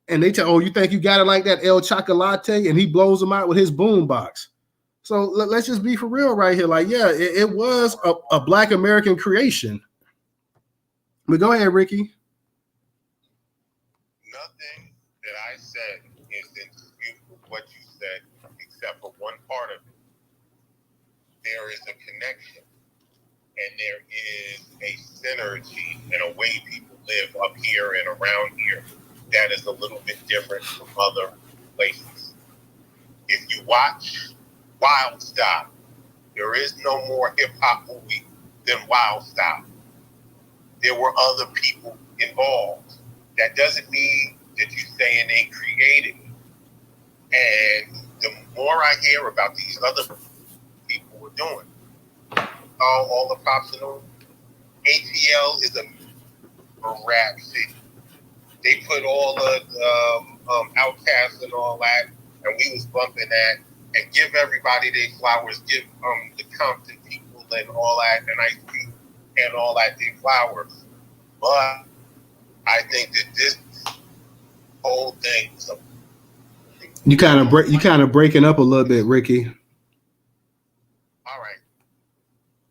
And they tell, oh, you think you got it like that, El Chocolate? And he blows them out with his boombox. So let's just be for real right here. Like, yeah, it was a Black American creation. But go ahead, Ricky. Nothing that I said is in dispute with what you said, except for one part of it. There is a connection, and there is a synergy in a way people live up here and around here that is a little bit different from other places. If you watch Wild Style, there is no more hip-hop movie than Wild Style. There were other people involved. That doesn't mean that you're saying they created it. And the more I hear about these other people were doing, all the props and all, ATL is a rap city. They put all the Outcasts and all that, and we was bumping that, and give everybody their flowers, give the Compton people and all that, and Ice Cube and all that their flowers. But I think that this whole thing is a. You kind of breaking up a little bit, Ricky. All right.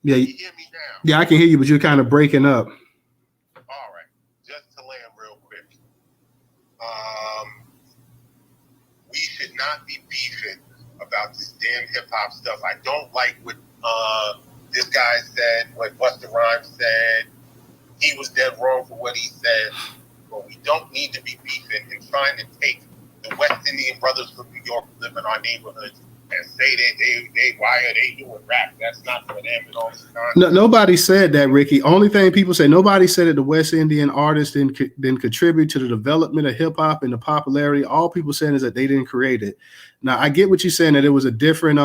Yeah, Can you hear me now? yeah, I can hear you, but you're kind of breaking up. All right. Just to land real quick. We should not be beefing about this damn hip hop stuff. I don't like what this guy said, what Busta Rhymes said. He was dead wrong for what he said. But we don't need to be beefing and trying to take the West Indian brothers from New York who live in our neighborhoods and say that they why are they doing rap? That's not for them and all this nonsense. No, nobody said that, Ricky. Only thing people say, nobody said that the West Indian artists didn't contribute to the development of hip hop and the popularity. All people saying is that they didn't create it. Now, I get what you're saying, that it was a different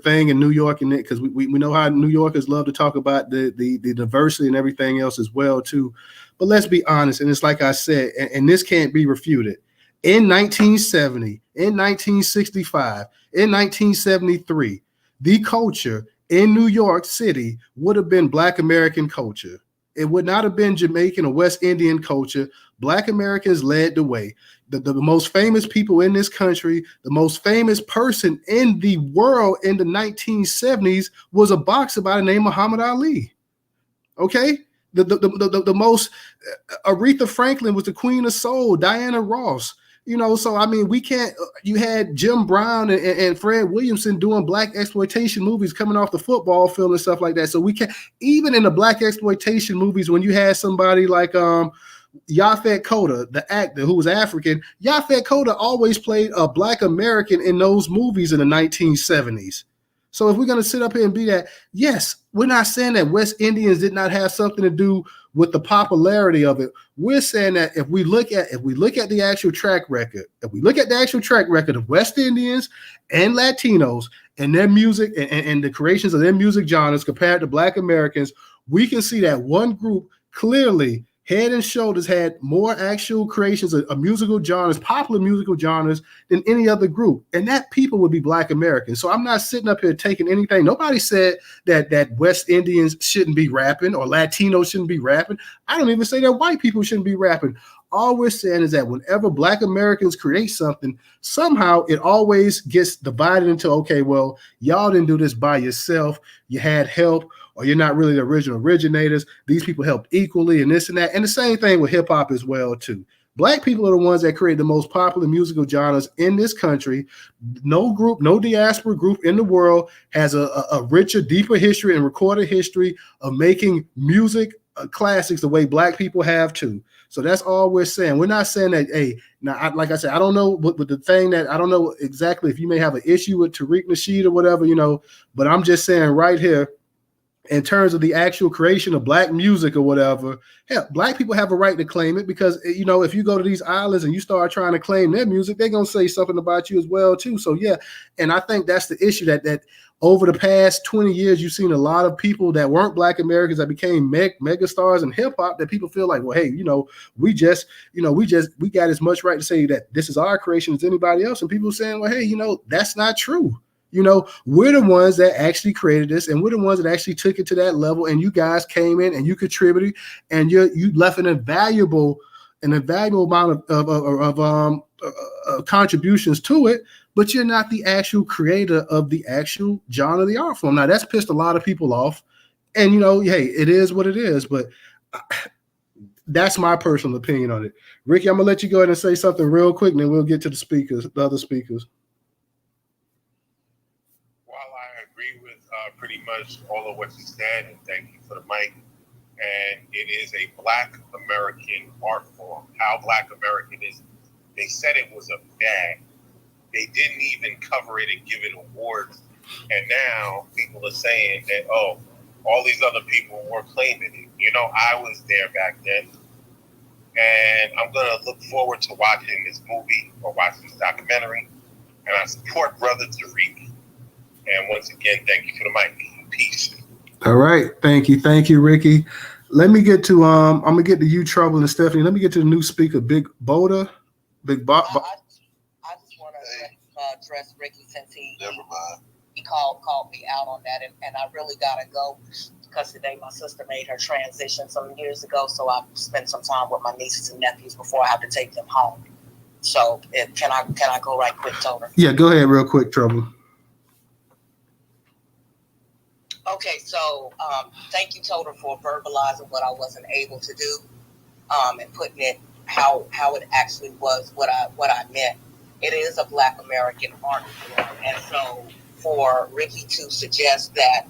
thing in New York, and because we know how New Yorkers love to talk about the diversity and everything else as well too. But let's be honest, and it's like I said, and this can't be refuted. In 1970, in 1965, in 1973, the culture in New York City would have been Black American culture. It would not have been Jamaican or West Indian culture. Black Americans led the way. The most famous people in this country, the most famous person in the world in the 1970s was a boxer by the name of Muhammad Ali. Okay? The most, Aretha Franklin was the queen of soul, Diana Ross. So I mean, we can't. You had Jim Brown and Fred Williamson doing black exploitation movies coming off the football field and stuff like that. So we can't, even in the black exploitation movies, when you had somebody like Yaphet Kotto, the actor who was African, Yaphet Kotto always played a Black American in those movies in the 1970s. So if we're going to sit up here and be that, yes, we're not saying that West Indians did not have something to do with the popularity of it. We're saying that if we look at the actual track record, of West Indians and Latinos and their music and the creations of their music genres compared to Black Americans, we can see that one group clearly head and shoulders had more actual creations of musical genres, popular musical genres, than any other group. And that people would be Black Americans. So I'm not sitting up here taking anything. Nobody said that West Indians shouldn't be rapping or Latinos shouldn't be rapping. I don't even say that white people shouldn't be rapping. All we're saying is that whenever Black Americans create something, somehow it always gets divided into, okay, well, y'all didn't do this by yourself. You had help, or you're not really the original originators. These people helped equally and this and that. And the same thing with hip hop as well, too. Black people are the ones that create the most popular musical genres in this country. No group, no diaspora group in the world has a richer, deeper history and recorded history of making music classics the way Black people have too. So that's all we're saying. We're not saying that, hey, now, like I said, I don't know what the thing that, I don't know exactly if you may have an issue with Tariq Nasheed or whatever, but I'm just saying right here, in terms of the actual creation of Black music or whatever, hell, Black people have a right to claim it because, if you go to these islands and you start trying to claim their music, they're going to say something about you as well, too. So, yeah, and I think that's the issue that over the past 20 years, you've seen a lot of people that weren't Black Americans that became mega stars in hip hop that people feel like, well, hey, we got as much right to say that this is our creation as anybody else. And people saying, well, hey, that's not true. We're the ones that actually created this, and we're the ones that actually took it to that level. And you guys came in and you contributed, and you left an invaluable amount of contributions to it. But you're not the actual creator of the actual genre of the art form. Now that's pissed a lot of people off, and hey, it is what it is. But that's my personal opinion on it. Ricky, I'm gonna let you go ahead and say something real quick, and then we'll get to the other speakers. Pretty much all of what you said, and thank you for the mic. And it is a Black American art form. How Black American is, they said it was a bag. They didn't even cover it and give it awards. And now people are saying that, oh, all these other people were claiming it. I was there back then. And I'm going to look forward to watching this movie or watching this documentary. And I support Brother Tariq. And once again, thank you for the mic. Peace. All right. Thank you, Ricky. Let me get to I'm gonna get to you, Trouble, and Stephanie. Let me get to the new speaker, Big Boda. I just want to address Ricky since he called me out on that, and I really gotta go. custody. My sister made her transition some years ago, so I spent some time with my nieces and nephews before I have to take them home. So can I go right quick, Tober? Yeah, go ahead real quick, Trouble. Okay, so thank you, Tober, for verbalizing what I wasn't able to do, and putting it how it actually was, what I meant. It is a Black American art form, and so for Ricky to suggest that,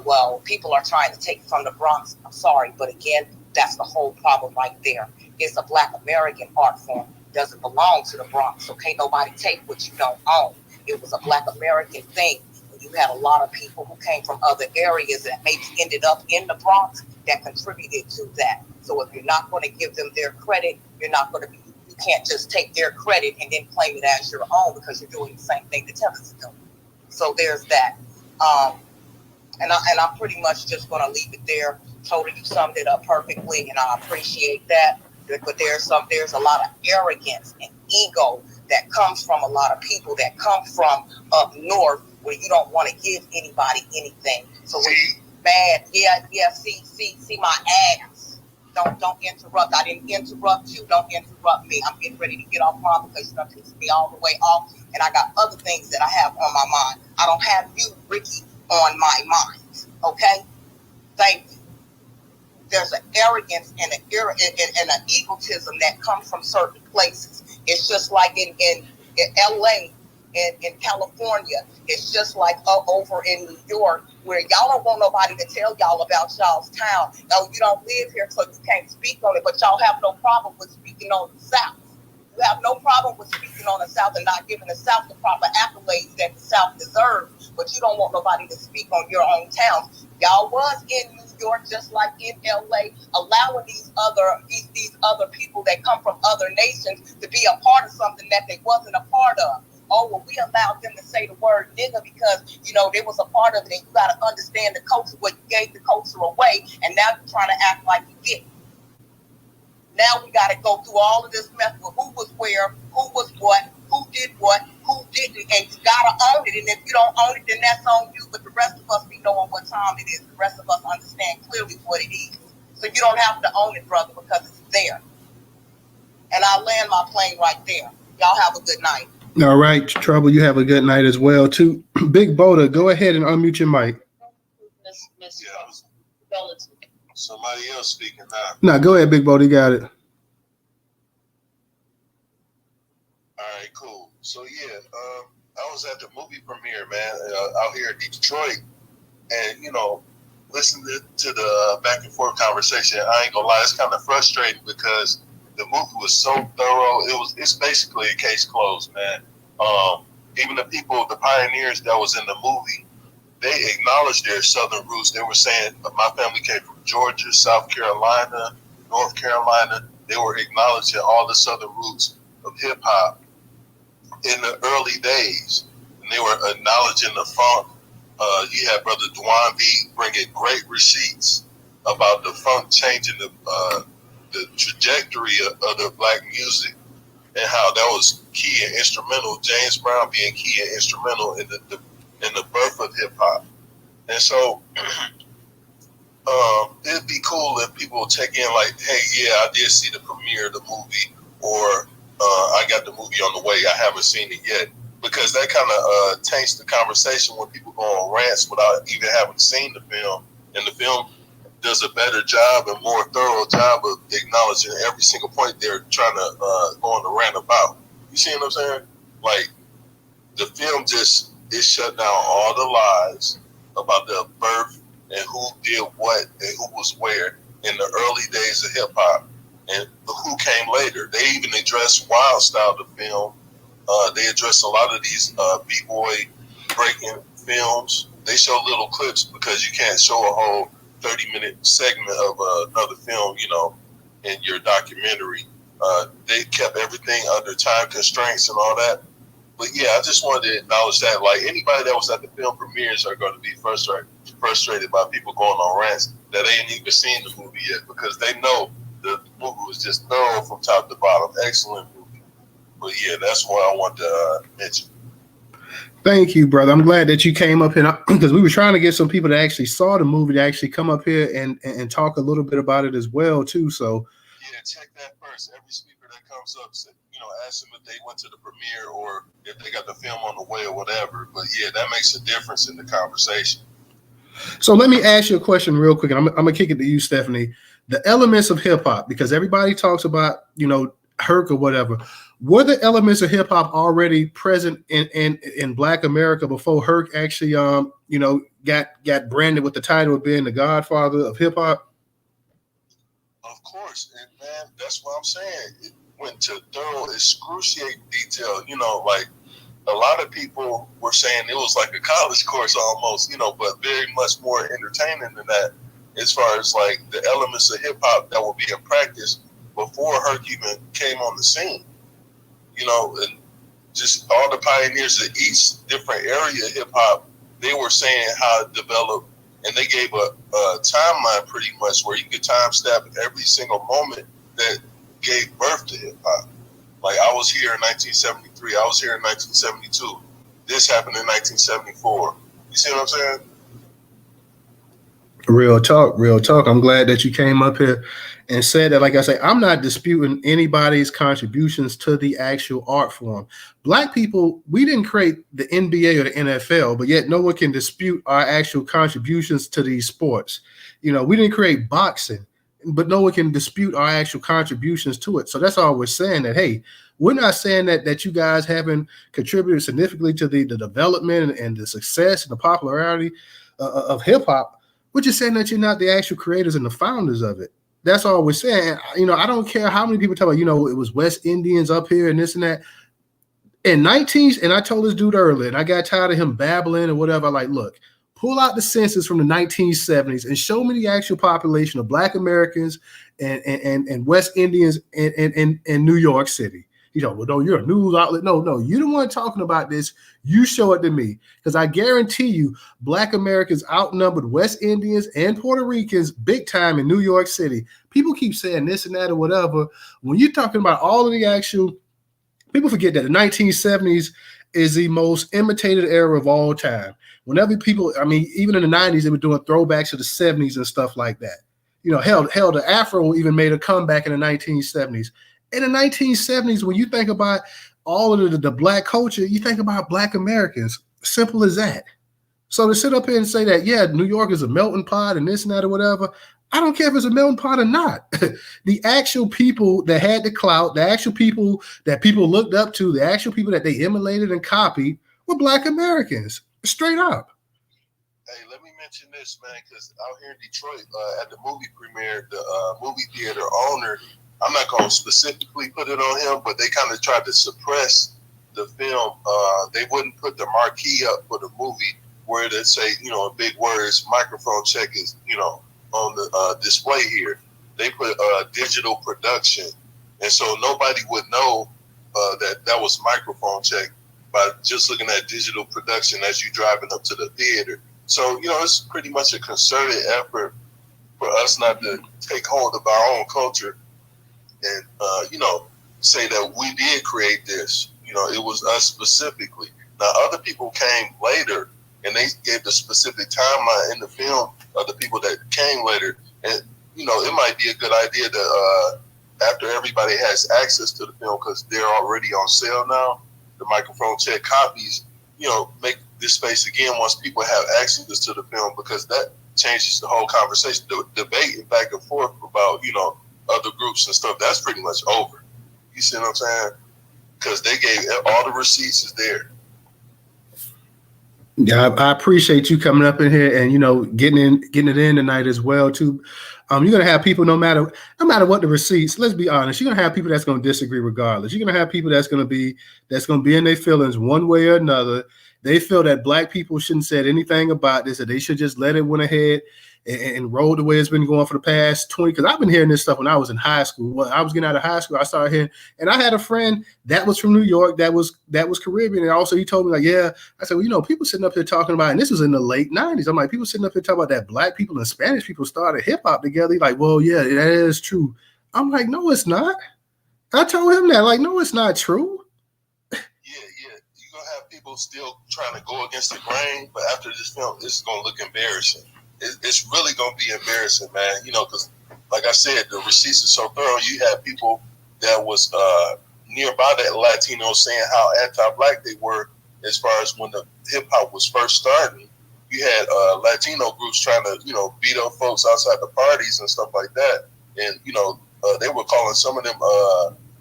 well, people are trying to take from the Bronx, I'm sorry, but again, that's the whole problem right there. It's a Black American art form. It doesn't belong to the Bronx, so can't nobody take what you don't own. It was a Black American thing. You had a lot of people who came from other areas that maybe ended up in the Bronx that contributed to that. So if you're not going to give them their credit, you can't just take their credit and then claim it as your own, because you're doing the same thing the Tellers is doing. So there's that. And I'm pretty much just going to leave it there. Totally, you summed it up perfectly, and I appreciate that. But there's a lot of arrogance and ego that comes from a lot of people that come from up north, where you don't want to give anybody anything. So when you mad, see my ass. Don't interrupt. I didn't interrupt you. Don't interrupt me. I'm getting ready to get off mine because you're going to piss me all the way off. And I got other things that I have on my mind. I don't have you, Ricky, on my mind. Okay? Thank you. There's an arrogance and an egotism that comes from certain places. It's just like in LA, in California. It's just like over in New York, where y'all don't want nobody to tell y'all about y'all's town. No, you don't live here, so you can't speak on it, but y'all have no problem with speaking on the South. You have no problem with speaking on the South and not giving the South the proper accolades that the South deserves, but you don't want nobody to speak on your own towns. Y'all was in New York, just like in LA, allowing these other people that come from other nations to be a part of something that they wasn't a part of. Oh, well, we allowed them to say the word nigga because, they was a part of it, and you got to understand the culture, where you gave the culture away, and now you're trying to act like you didn't. Now we got to go through all of this mess with who was where, who was what, who did what, who didn't, and you got to own it. And if you don't own it, then that's on you. But the rest of us, we knowing what time it is. The rest of us understand clearly what it is. So you don't have to own it, brother, because it's there. And I land my plane right there. Y'all have a good night. All right, Trouble, you have a good night as well, too. Big Boda, go ahead and unmute your mic. Somebody else speaking now. No, go ahead, Big Boda, you got it. All right, cool. So, I was at the movie premiere, man, out here in Detroit. And, listening to the back and forth conversation, I ain't gonna lie, it's kind of frustrating because the movie was so thorough. It's basically a case closed, man. Even the pioneers that was in the movie, they acknowledged their Southern roots. They were saying, my family came from Georgia, South Carolina, North Carolina. They were acknowledging all the Southern roots of hip hop in the early days. And they were acknowledging the funk. You had Brother Dwan B bringing great receipts about the funk changing the trajectory of the black music, and how that was key and instrumental. James Brown being key and instrumental in the birth of hip hop. And so it'd be cool if people would check in like, hey, yeah, I did see the premiere of the movie, or I got the movie on the way, I haven't seen it yet. Because that kind of taints the conversation when people go on rants without even having seen the film. And the film does a better job and more thorough job of acknowledging every single point they're trying to go on the rant about. You see what I'm saying? Like, the film it shut down all the lies about the birth and who did what and who was where in the early days of hip hop and who came later. They even addressed Wild Style, the film. They addressed a lot of these b-boy breaking films. They show little clips because you can't show a whole 30-minute segment of another film, in your documentary. They kept everything under time constraints and all that. But yeah, I just wanted to acknowledge that. Like, anybody that was at the film premieres are going to be frustrated by people going on rants that ain't even seen the movie yet, because they know the movie was just thorough from top to bottom. Excellent movie. But yeah, that's what I want to mention. Thank you, brother. I'm glad that you came up here because we were trying to get some people that actually saw the movie to actually come up here and talk a little bit about it as well too. So Yeah, check that first. Every speaker that comes up, ask them if they went to the premiere or if they got the film on the way or whatever. But yeah, that makes a difference in the conversation. So let me ask you a question real quick, and I'm gonna kick it to you, Stephanie. The elements of hip hop, because everybody talks about Herc or whatever. Were the elements of hip hop already present in Black America before Herc actually got branded with the title of being the Godfather of hip hop? Of course, and man, that's what I'm saying. It went to thorough, excruciating detail. Like a lot of people were saying it was like a college course almost, but very much more entertaining than that. As far as like the elements of hip hop that were being practiced before Herc even came on the scene, and just all the pioneers of each different area of hip hop, they were saying how it developed, and they gave a timeline pretty much where you could time stamp every single moment that gave birth to hip hop. Like I was here in 1973, I was here in 1972. This happened in 1974. You see what I'm saying? Real talk, real talk. I'm glad that you came up here and said that. Like I say, I'm not disputing anybody's contributions to the actual art form. Black people, we didn't create the NBA or the NFL, but yet no one can dispute our actual contributions to these sports. We didn't create boxing, but no one can dispute our actual contributions to it. So that's all we're saying, that, hey, we're not saying that you guys haven't contributed significantly to the development and the success and the popularity of hip hop. We're just saying that you're not the actual creators and the founders of it. That's all we're saying. I don't care how many people talk about, it was West Indians up here and this and that. And I told this dude earlier, and I got tired of him babbling or whatever. Like, look, pull out the census from the 1970s and show me the actual population of Black Americans and West Indians in New York City. Well, no, you're a news outlet. No, you're the one talking about this. You show it to me, because I guarantee you Black Americans outnumbered West Indians and Puerto Ricans big time in New York City. People keep saying this and that or whatever. When you're talking about all of the actual, people forget that the 1970s is the most imitated era of all time. Whenever people, even in the 90s, they were doing throwbacks to the 70s and stuff like that. Hell, the Afro even made a comeback in the 1970s. In the 1970s, when you think about all of the Black culture, you think about Black Americans. Simple as that. So to sit up here and say that, yeah, New York is a melting pot and this and that or whatever, I don't care if it's a melting pot or not. The actual people that had the clout, the actual people that people looked up to, the actual people that they emulated and copied were Black Americans. Straight up. Hey, let me mention this, man, because out here in Detroit, at the movie premiere, the movie theater owner, I'm not going to specifically put it on him, but they kind of tried to suppress the film. They wouldn't put the marquee up for the movie where they say, in big words, microphone check is, on the display here. They put digital production. And so nobody would know that was microphone check by just looking at digital production as you driving up to the theater. So, it's pretty much a concerted effort for us not to take hold of our own culture and, say that we did create this. It was us specifically. Now, other people came later, and they gave the specific timeline in the film of the people that came later. And, it might be a good idea to, after everybody has access to the film, because they're already on sale now, the microphone check copies, make this space again once people have access to the film, because that changes the whole conversation. The debate back and forth about, other groups and stuff, that's pretty much over. You see what I'm saying? Because they gave all the receipts is there. Yeah, I appreciate you coming up in here and getting it in tonight as well too. You're gonna have people no matter what the receipts. Let's be honest, you're gonna have people that's gonna disagree regardless. You're gonna have people that's gonna be in their feelings one way or another. They feel that Black people shouldn't said anything about this, that they should just let it went ahead and roll the way it's been going for the past 20. Because I've been hearing this stuff when I was in high school. When I was getting out of high school, I started hearing, and I had a friend that was from New York that was Caribbean, and also he told me, like, yeah, I said, well, people sitting up here talking about, and this was in the late 90s. I'm like, people sitting up here talking about that Black people and Spanish people started hip hop together. He's like, well, yeah, that is true. I'm like, no, it's not. I told him that, like, no, it's not true. Yeah, you're gonna have people people still trying to go against the grain, but after this film, it's going to look embarrassing. It's really going to be embarrassing, man. Because like I said, the receipts are so thorough. You had people that was nearby that Latino saying how anti-black they were as far as when the hip hop was first starting. You had Latino groups trying to, beat up folks outside the parties and stuff like that. And, they were calling some of them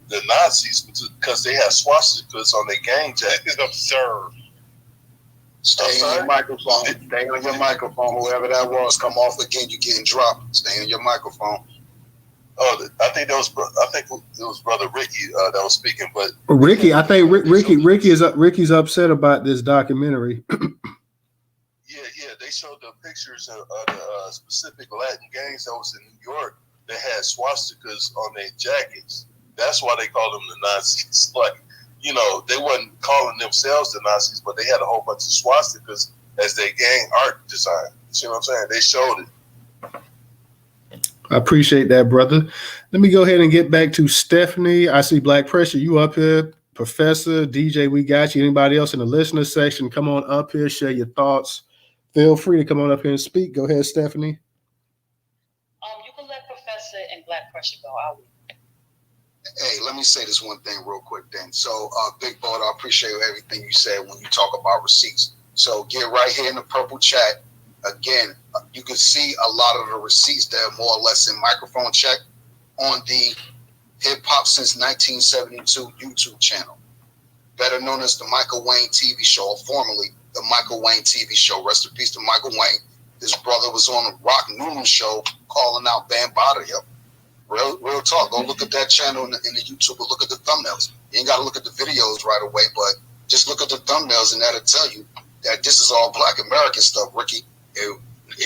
the Nazis because they had swastikas on their gang jacket. This is absurd. Stay on your microphone. Stay on your microphone. Whoever that was, come off again. You're getting dropped. Stay on your microphone. Oh, I think it was Brother Ricky that was speaking, but Ricky, I think Ricky's upset about this documentary. Yeah, they showed the pictures of the specific Latin gangs that was in New York that had swastikas on their jackets. That's why they called them the Nazis. Like, they wasn't calling themselves the Nazis, but they had a whole bunch of swastikas as their gang art design. You see what I'm saying? They showed it. I appreciate that, brother. Let me go ahead and get back to Stephanie. I see Black Pressure. You up here. Professor, DJ, we got you. Anybody else in the listener section, come on up here, share your thoughts. Feel free to come on up here and speak. Go ahead, Stephanie. You can let Professor and Black Pressure go. I will. Hey, let me say this one thing real quick then. So, Big Boat, I appreciate everything you said when you talk about receipts. So get right here in the purple chat. Again, you can see a lot of the receipts that are more or less in microphone check on the Hip Hop Since 1972 YouTube channel, better known as the Michael Wayne TV show, or formerly the Michael Wayne TV show. Rest in peace to Michael Wayne. His brother was on a Rock Newman show calling out Bambaataa. Yep. Real talk. Go look at that channel in the YouTube, but look at the thumbnails. You ain't got to look at the videos right away, but just look at the thumbnails and that'll tell you that this is all Black American stuff, Ricky.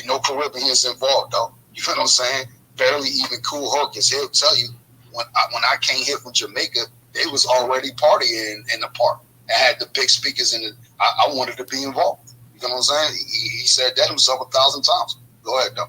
No Caribbeans involved, though. You know what I'm saying? Barely even Cool Hercus. He'll tell you when I came here from Jamaica, they was already partying in the park. I had the big speakers in it. I wanted to be involved. You know what I'm saying? He said that himself 1,000 times. Go ahead, though.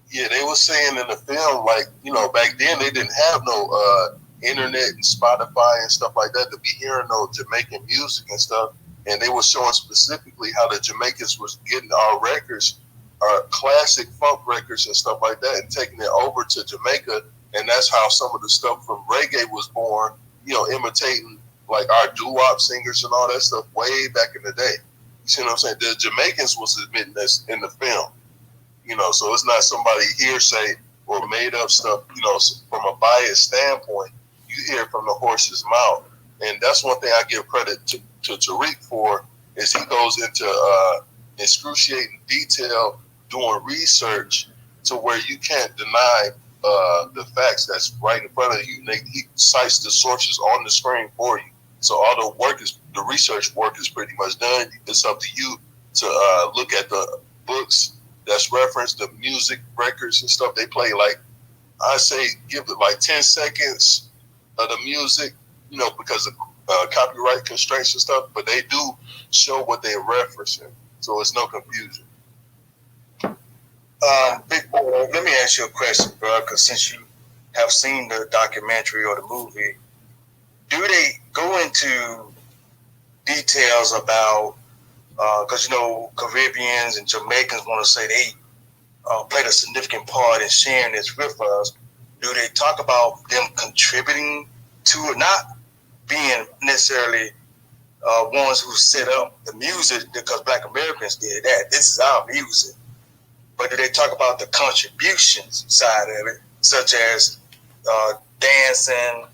Yeah, they were saying in the film, like, back then they didn't have no internet and Spotify and stuff like that to be hearing no Jamaican music and stuff. And they were showing specifically how the Jamaicans was getting our records, our classic funk records and stuff like that, and taking it over to Jamaica. And that's how some of the stuff from reggae was born, imitating like our doo-wop singers and all that stuff way back in the day. You see what I'm saying? The Jamaicans was admitting this in the film, so it's not somebody hearsay or made up stuff, from a biased standpoint. You hear it from the horse's mouth. And that's one thing I give credit to Tariq for, is he goes into excruciating detail doing research to where you can't deny the facts that's right in front of you. He cites the sources on the screen for you. So all the research work is pretty much done. It's up to you to look at the books that's referenced, the music records and stuff they play. Like, I say give it like 10 seconds of the music, because of copyright constraints and stuff, but they do show what they're referencing. So it's no confusion. Big Boy, let me ask you a question, bro, because since you have seen the documentary or the movie, do they go into details about, because, Caribbeans and Jamaicans want to say they played a significant part in sharing this with us. Do they talk about them contributing to it, not being necessarily ones who set up the music because Black Americans did that? This is our music. But do they talk about the contributions side of it, such as dancing,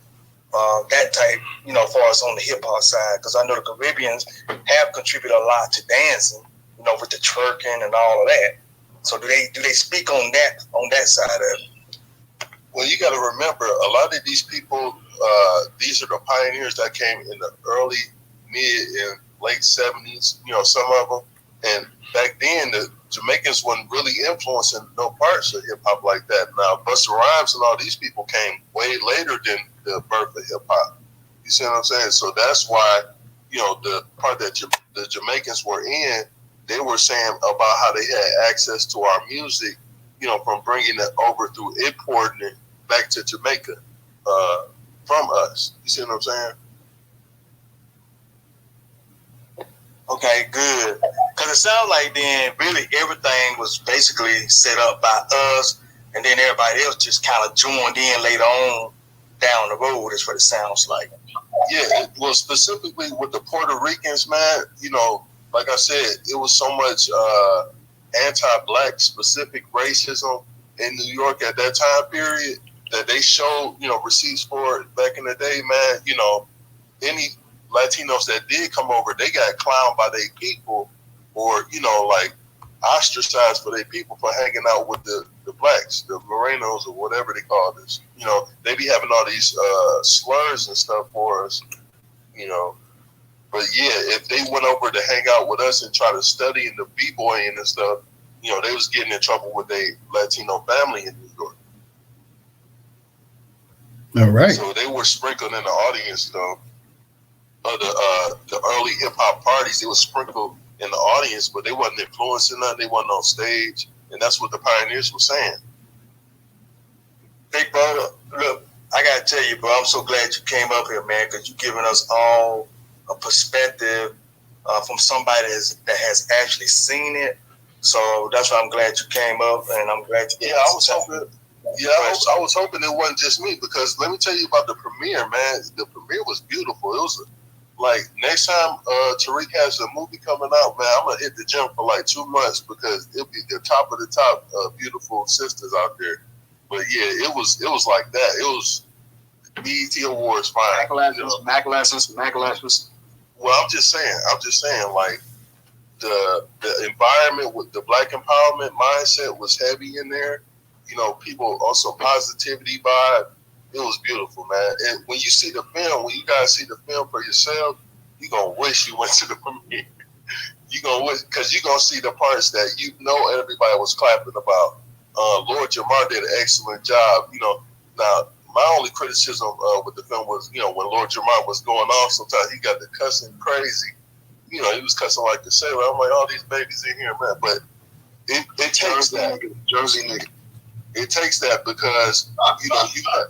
that type, as far as on the hip hop side? Because I know the Caribbeans have contributed a lot to dancing, with the twerking and all of that. So do they speak on that side of it? Well, you got to remember, a lot of these people, these are the pioneers that came in the early, mid, and late 70s, some of them. And back then, the Jamaicans wasn't really influencing no parts of hip-hop like that. Now, Busta Rhymes and all these people came way later than the birth of hip-hop. You see what I'm saying? So that's why, the part that the Jamaicans were in, they were saying about how they had access to our music, from bringing it over through importing it back to Jamaica from us. You see what I'm saying? Okay, good. Because it sounds like then really everything was basically set up by us, and then everybody else just kind of joined in later on down the road, is what it sounds like. Yeah, well, specifically with the Puerto Ricans, man, you know, like I said, it was so much anti-black specific racism in New York at that time period that they showed, you know, receipts for it back in the day, man. You know, any Latinos that did come over, they got clowned by their people, or, you know, like ostracized for their people for hanging out with the blacks, the Morenos, or whatever they call this. You know, they be having all these slurs and stuff for us, you know. But yeah, if they went over to hang out with us and try to study in the b-boying and stuff, you know, they was getting in trouble with their Latino family in New York. All right. So they were sprinkled in the audience, though. The early hip hop parties, they were sprinkled in the audience, but they wasn't influencing nothing. They wasn't on stage, and that's what the pioneers were saying. Big brother, look, I gotta tell you, bro, I'm so glad you came up here, man, because you're giving us all a perspective from somebody that has actually seen it. So that's why I'm glad you came up, and I'm glad you. Yeah, I was hoping. Yeah, I was hoping it wasn't just me, because let me tell you about the premiere, man. The premiere was beautiful. It was like, next time Tariq has a movie coming out, man, I'm gonna hit the gym for like 2 months, because it'll be the top of the top beautiful sisters out there. But yeah, it was like that. It was BET Awards fine. Mac lessons. Well, I'm just saying, like the environment with the black empowerment mindset was heavy in there. You know, people also positivity vibe. It was beautiful, man. And when you see the film, when you guys see the film for yourself, you're going to wish you went to the premiere. You're going to wish, because you're going to see the parts that you know everybody was clapping about. Lord Jamar did an excellent job. You know, now, my only criticism with the film was, you know, when Lord Jamar was going off, sometimes he got to cussing crazy. You know, he was cussing like the sailor. I'm like, all these babies in here, man. But it takes that. Jersey nigga. It takes that, because you know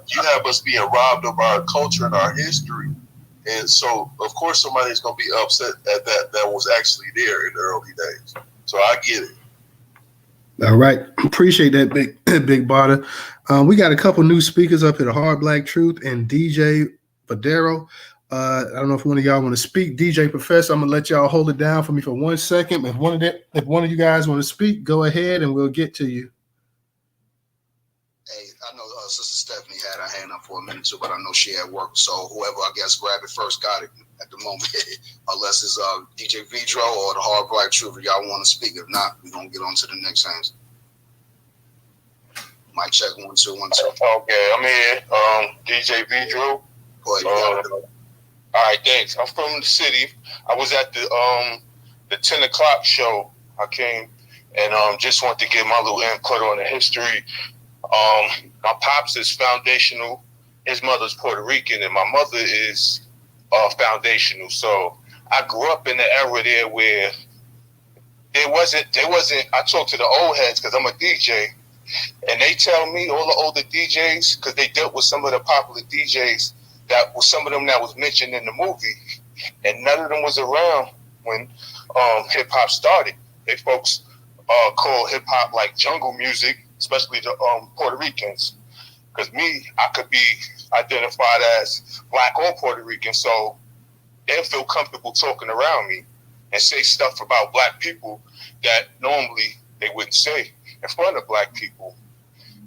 you have us being robbed of our culture and our history, and so of course somebody's gonna be upset at that was actually there in the early days. So I get it. All right, appreciate that, big Bada. We got a couple new speakers up here: the Hard Black Truth and DJ Fadero. I don't know if one of y'all want to speak. DJ Professor, I'm gonna let y'all hold it down for me for 1 second. If one of you guys want to speak, go ahead and we'll get to you. Hey, I know Sister Stephanie had her hand up for a minute too, but I know she had work. So whoever, I guess, grab it first got it at the moment. Unless it's DJ Vidro or the Hard Black Truth, y'all want to speak. If not, we're going to get on to the next hands. Mic check 1 2 1 2. Okay, I'm here. DJ Vidro. Go ahead. All right, thanks. I'm from the city. I was at the 10 o'clock show. I came and just wanted to give my little input on the history. My pops is foundational. His mother's Puerto Rican, and my mother is foundational. So I grew up in the era there where there wasn't. I talk to the old heads because I'm a DJ, and they tell me, all the older DJs, because they dealt with some of the popular DJs, that was some of them that was mentioned in the movie, and none of them was around when hip hop started. They folks call hip hop like jungle music, especially the Puerto Ricans. Because me, I could be identified as black or Puerto Rican, so they'll feel comfortable talking around me and say stuff about black people that normally they wouldn't say in front of black people.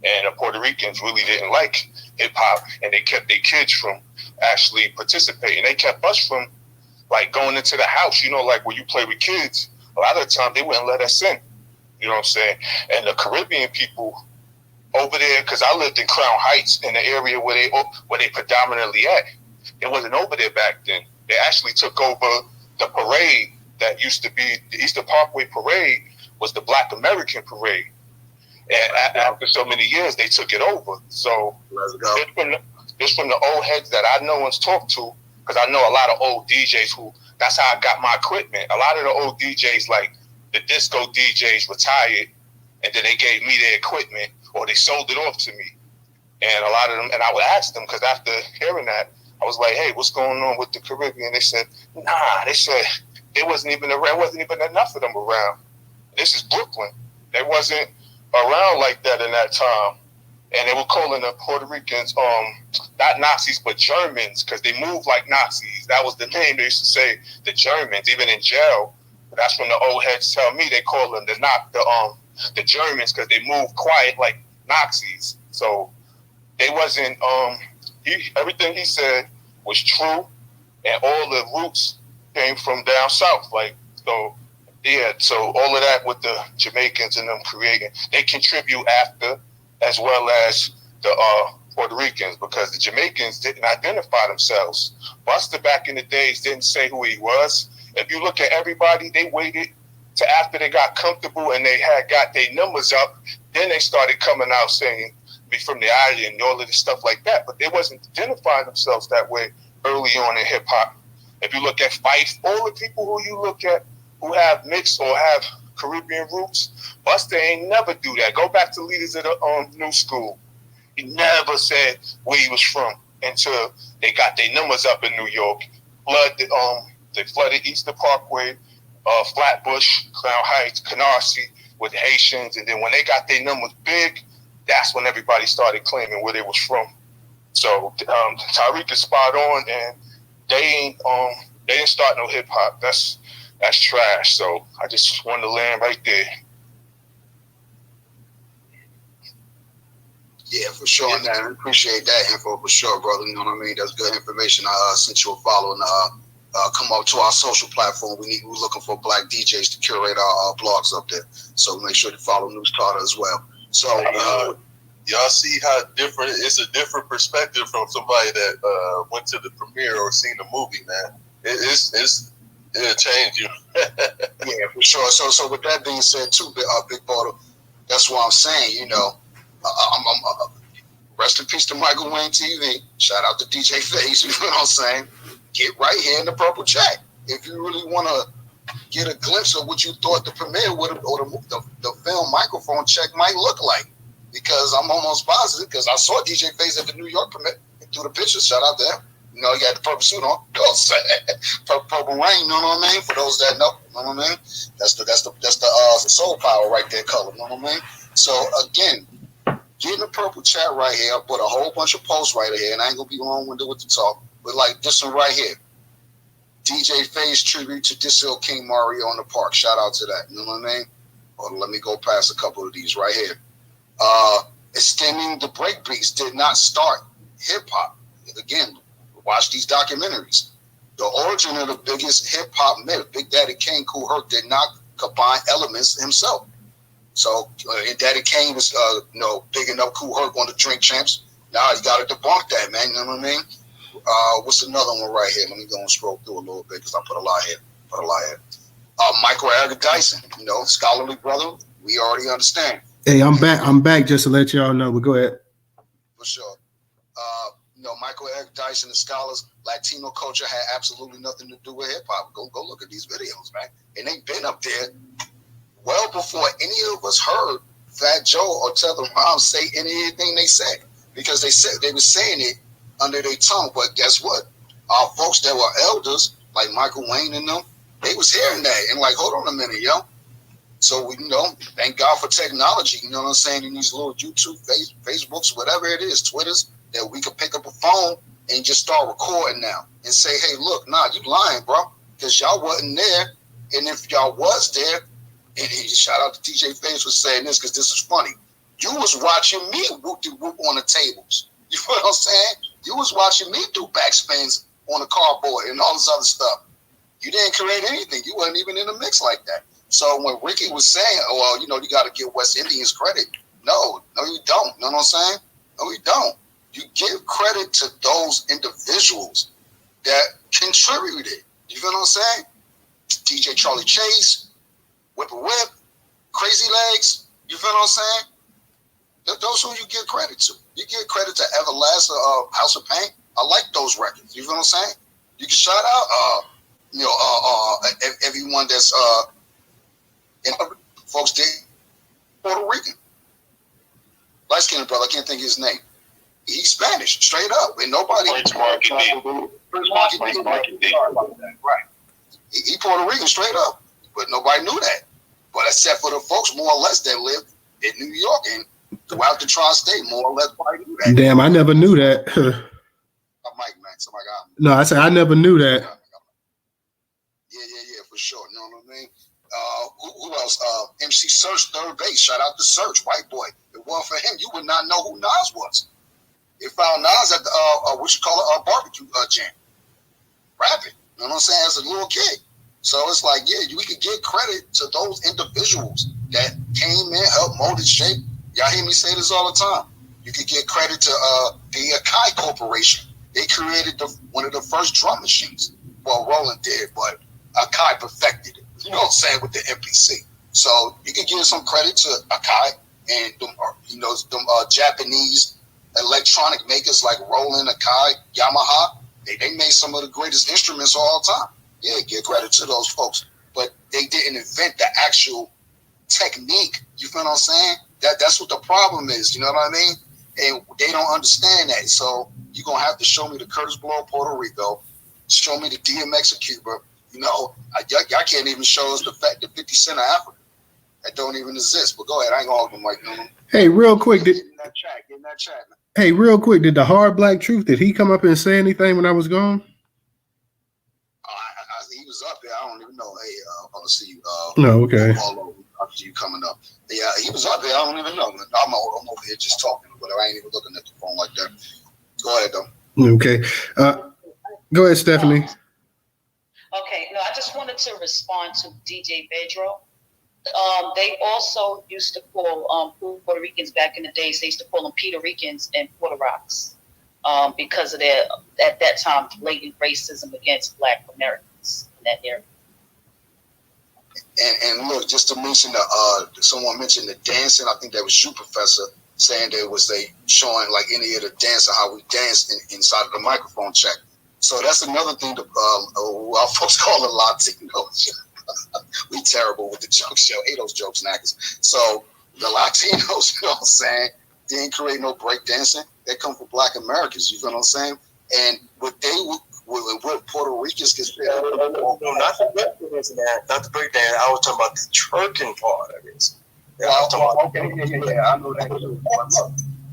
And the Puerto Ricans really didn't like hip hop, and they kept their kids from actually participating. They kept us from like going into the house, you know, like where you play with kids. A lot of the time they wouldn't let us in. You know what I'm saying? And the Caribbean people over there, because I lived in Crown Heights, in the area where they predominantly at. It wasn't over there back then. They actually took over the parade that used to be the Eastern Parkway Parade, was the Black American Parade. And after so many years, they took it over. So it's from the old heads that I know and talked to, because I know a lot of old DJs who, that's how I got my equipment. A lot of the old DJs, like the disco DJs, retired, and then they gave me their equipment, or they sold it off to me. And a lot of them, and I would ask them, because after hearing that, I was like, hey, what's going on with the Caribbean? They said, nah, they said There wasn't even enough of them around. This is Brooklyn. They wasn't around like that in that time. And they were calling the Puerto Ricans, not Nazis, but Germans, because they moved like Nazis. That was the name they used to say, the Germans, even in jail. That's when the old heads tell me they call them the Germans, because they moved quiet like Nazis. So they wasn't, everything he said was true, and all the roots came from down south. So all of that with the Jamaicans and them creating, they contribute after, as well as the Puerto Ricans, because the Jamaicans didn't identify themselves. Buster back in the days didn't say who he was. If you look at everybody, they waited to after they got comfortable and they had got their numbers up, then they started coming out saying, be from the island and all of this stuff like that. But they wasn't identifying themselves that way early on in hip hop. If you look at Fife, all the people who you look at who have mixed or have Caribbean roots, Buster ain't never do that. Go back to leaders of the new school. He never said where he was from until they got their numbers up in New York. They flooded Easter Parkway, Flatbush, Crown Heights, Canarsie with the Haitians, and then when they got their numbers big, that's when everybody started claiming where they was from. So Tariq is spot on, and they didn't start no hip hop. That's trash. So I just wanted to land right there. Yeah, for sure, man. I appreciate that info for sure, brother. You know what I mean? That's good information. I sent you a follow and come up to our social platform. We're looking for black DJs to curate our blogs up there. So make sure to follow Newstoter as well. So y'all see how different it's a different perspective from somebody that went to the premiere or seen the movie, man. It'll change you. Yeah, for sure. So with that being said, too, Big Baller, that's what I'm saying. You know, I'm rest in peace to Michael Wayne TV. Shout out to DJ Face. You know what I'm saying? Get right here in the purple chat if you really want to get a glimpse of what you thought the premiere would have, or the film microphone check might look like. Because I'm almost positive, because I saw DJ Face at the New York premiere through the pictures. Shout out there. You know, he got the purple suit on. Purple rain, you know what I mean? For those that know, you know what I mean? That's the soul power right there color, you know what I mean? So again, get in the purple chat right here. I put a whole bunch of posts right here, and I ain't gonna be long-winded with the talk, but like this one right here. DJ Face tribute to Distill King Mario on the park. Shout out to that. You know what I mean? Or let me go past a couple of these right here. Extending the breakbeats did not start hip hop. Again, watch these documentaries. The origin of the biggest hip hop myth, Big Daddy Kane, Kool Herc, did not combine elements himself. So, and Daddy Kane was, bigging up Kool Herc on the Drink Champs. Now you got to debunk that, man. You know what I mean? What's another one right here? Let me go and scroll through a little bit because I put a lot here. Michael Eric Dyson, scholarly brother. We already understand. Hey, I'm back just to let y'all know, but go ahead. For sure. Michael Eric Dyson, the scholars, Latino culture had absolutely nothing to do with hip hop. Go look at these videos, man. And they've been up there well before any of us heard Fat Joe or Tell the Mom say anything they said. Because they were saying it under their tongue. But guess what? Our folks that were elders, like Michael Wayne and them, they was hearing that and like, hold on a minute, yo. So we thank God for technology, you know what I'm saying, in these little YouTube, Facebooks, whatever it is, Twitters, that we could pick up a phone and just start recording now and say, hey, look, you lying, bro, because y'all wasn't there. And if y'all was there, and shout out to DJ Face for saying this because this is funny. You was watching me whoop-de-whoop on the tables. You know what I'm saying? You was watching me do backspins on the cardboard and all this other stuff. You didn't create anything. You wasn't even in the mix like that. So when Ricky was saying, you got to give West Indians credit. No, you don't. You know what I'm saying? No, you don't. You give credit to those individuals that contributed. You feel what I'm saying? DJ Charlie Chase, Whip, Crazy Legs. You feel what I'm saying? Those who you give credit to. You give credit to Everlasting, House of Pain. I like those records. You feel what I'm saying? You can shout out, everyone that's folks did Puerto Rican. Light-skinned brother, I can't think of his name. He's Spanish, straight up. And nobody... Prince Market D. Right. He Puerto Rican straight up, but nobody knew that. But except for the folks more or less that lived in New York and throughout the tri-state, more or less, nobody knew that. Damn, I never knew that. Mike, man, somebody got me. No, I said I never knew that. Yeah, for sure. You know what I mean? Who else? MC Search, third base. Shout out to Search, white boy. If it wasn't for him, you would not know who Nas was. They found Nas at the barbecue jam, rapping. You know what I'm saying? As a little kid. So it's like, yeah, we could give credit to those individuals that came in, helped mold and shape. Y'all hear me say this all the time. You could give credit to the Akai Corporation. They created one of the first drum machines. Well, Roland did, but Akai perfected it. You know what I'm saying, with the MPC. So you can give some credit to Akai and them Japanese electronic makers like Roland, Akai, Yamaha. They made some of the greatest instruments of all time. Yeah, give credit to those folks. But they didn't invent the actual technique. You feel what I'm saying? That's what the problem is. You know what I mean? And they don't understand that. So you're going to have to show me the Curtis Blow of Puerto Rico. Show me the DMX of Cuba. You know, y'all can't even show us the fact that 50 Cent of Africa. That don't even exist. But go ahead. I ain't going to hold them like no. Hey, real quick. Get in that chat, man. Hey, real quick. Did the Hard Black Truth, did he come up and say anything when I was gone? He was up there. I don't even know. Hey, I want to see you. No, okay. After you coming up. Yeah, he was up there. I don't even know. I'm over here just talking, but I ain't even looking at the phone like that. Go ahead, though. Okay. Go ahead, Stephanie. Okay. No, I just wanted to respond to DJ Pedro. They also used to call Puerto Ricans back in the days, they used to call them Puerto Ricans and Puerto Rocks because of their, at that time, blatant racism against Black Americans in that area. And look, just to mention someone mentioned the dancing. I think that was you, Professor, saying there was showing like any of the dance or how we danced inside of the microphone check. So that's another thing that our folks call it Latinos. We terrible with the jokes, yo. Hate those jokes, knackers. So the Latinos, you know what I'm saying, didn't create no break dancing. They come from Black Americans, you know what I'm saying? And what Puerto Ricans consider. No, not the break dancing, not the break dance. I was talking about the twerking part of it. Yeah, I know that too.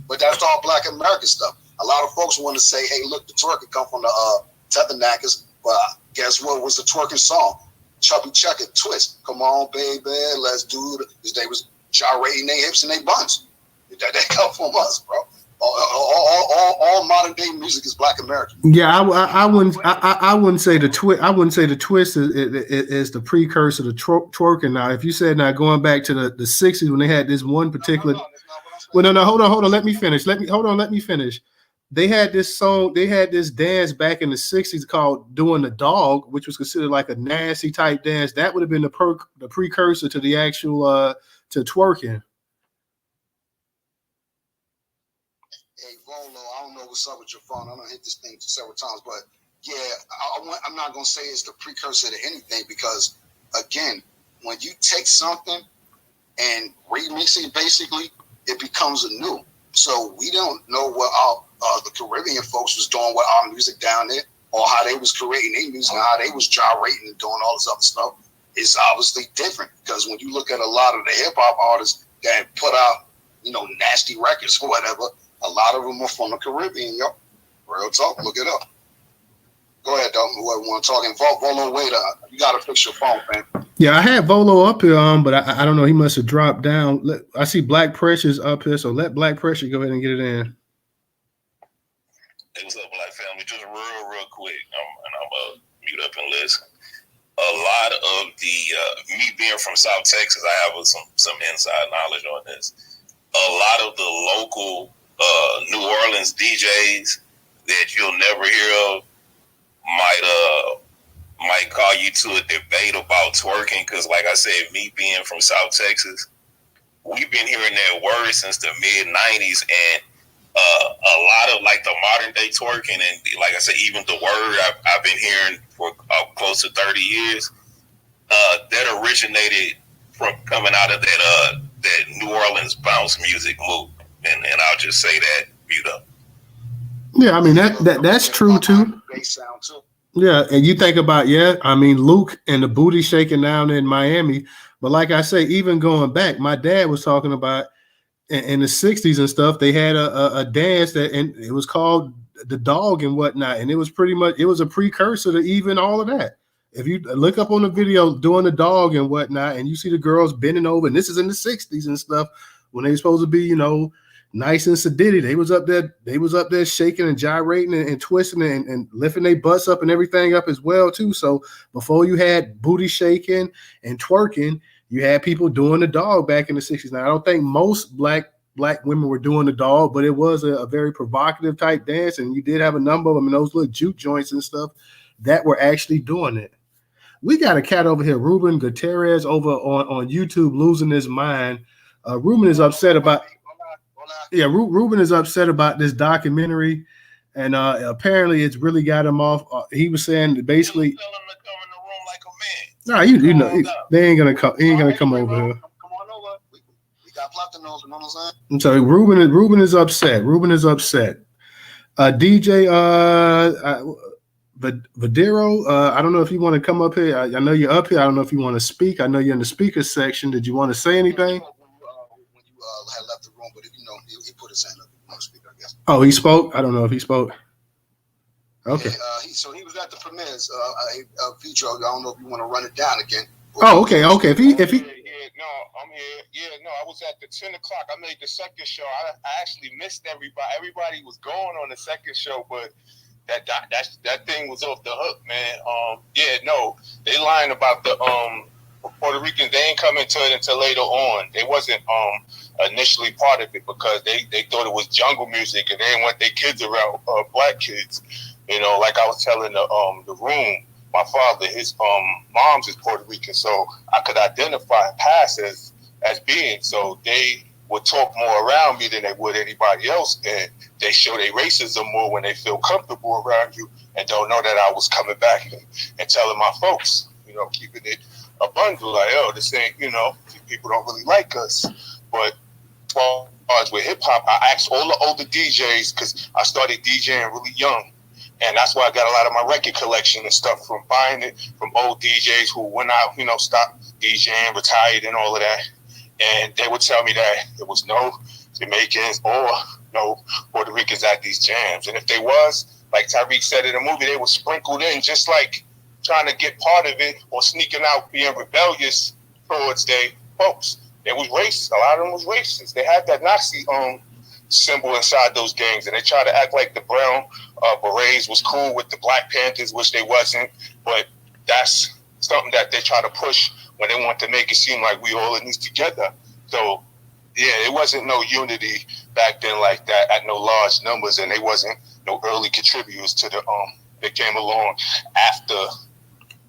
But that's all Black American stuff. A lot of folks want to say, hey, look, the twerking come from the Tetherknackers, but guess what was the twerking song? Chubby Checker, Twist. Come on, baby, let's do it. They was gyrating their hips and their buns. That come from us, bro. All modern day music is Black American. Yeah, I wouldn't say the twist. I wouldn't say the twist is the precursor to twerking. Now, if you said now going back to the 60s when they had this one particular. No, hold on. Let me finish. Let me finish. They had this song. They had this dance back in the 60s called "Doing the Dog," which was considered like a nasty type dance. That would have been the precursor to the actual to twerking. Hey, Volo, I don't know what's up with your phone. I don't hit this thing several times, but yeah, I'm not gonna say it's the precursor to anything because, again, when you take something and remix it, basically, it becomes anew. So we don't know what the Caribbean folks was doing with our music down there, or how they was creating their music, and how they was gyrating and doing all this other stuff. It's obviously different because when you look at a lot of the hip hop artists that put out, nasty records or whatever, a lot of them are from the Caribbean, yo. Real talk, look it up. Go ahead, though. Whoever want to talk. And Volo, wait, you got to fix your phone, man. Yeah, I had Volo up here, but I don't know. He must have dropped down. I see Black Pressure's up here, so let Black Pressure go ahead and get it in. Hey, what's up, Black family? Just real quick, and I'm going to mute up and listen. A lot of the, me being from South Texas, I have some inside knowledge on this. A lot of the local New Orleans DJs that you'll never hear of might call you to a debate about twerking because, like I said, me being from South Texas, we've been hearing that word since the mid-'90s, and a lot of like the modern day twerking, and like I said, even the word I've been hearing for close to 30 years, that originated from coming out of that New Orleans bounce music movement, and I'll just say that, Yeah, I mean that's true too. Bass sound too. Yeah, and you think about I mean Luke and the booty shaking down in Miami, but like I say, even going back, my dad was talking about in the '60s and stuff. They had a dance that, and it was called the dog and whatnot, and it was pretty much it was a precursor to even all of that. If you look up on the video doing the dog and whatnot, and you see the girls bending over, and this is in the '60s and stuff when they were supposed to be, nice and sedity. They was up there shaking and gyrating and twisting and lifting their butts up and everything up as well too. So before you had booty shaking and twerking, you had people doing the dog back in the '60s. Now I don't think most black women were doing the dog, but it was a very provocative type dance, and you did have a number of them in those little juke joints and stuff that were actually doing it. We got a cat over here, Ruben Gutierrez, over on YouTube, losing his mind. Ruben is upset about Ruben is upset about this documentary, and apparently it's really got him off. He was saying that basically, they ain't gonna come. He ain't gonna come over here. We got platinos, you know what I'm saying? I'm sorry, Ruben is upset. Ruben is upset. DJ Vadero, I don't know if you want to come up here. I know you're up here. I don't know if you want to speak. I know you're in the speaker section. Did you want to say anything? When you had left the room, but he put his hand up. He want to speak, I guess. Oh, he spoke? I don't know if he spoke. Okay. So he was at the premieres. Vitro, I don't know if you want to run it down again. Oh, okay. If he, no, I'm here. Yeah, no, I was at the 10 o'clock. I made the second show. I actually missed everybody. Everybody was going on the second show, but that thing was off the hook, man. They lying about the Puerto Ricans. They ain't coming to it until later on. They wasn't initially part of it because they thought it was jungle music and they didn't want their kids around black kids. Like I was telling the room, my father, his mom's is Puerto Rican, so I could identify and pass as being. So they would talk more around me than they would anybody else, and they show their racism more when they feel comfortable around you and don't know that I was coming back and telling my folks, keeping it a bundle, like, this ain't, people don't really like us. But as far as with hip hop, I asked all the older DJs because I started DJing really young. And that's why I got a lot of my record collection and stuff from buying it from old DJs who went out, stopped DJing, retired and all of that. And they would tell me that there was no Jamaicans or no Puerto Ricans at these jams. And if they was, like Tariq said in the movie, they were sprinkled in just like trying to get part of it or sneaking out, being rebellious towards their folks. They was racist. A lot of them was racist. They had that Nazi symbol inside those gangs, and they tried to act like the brown berets was cool with the Black Panthers, which they wasn't. But that's something that they try to push when they want to make it seem like we all in this together. So, yeah, it wasn't no unity back then like that at no large numbers, and they wasn't no early contributors to the that came along after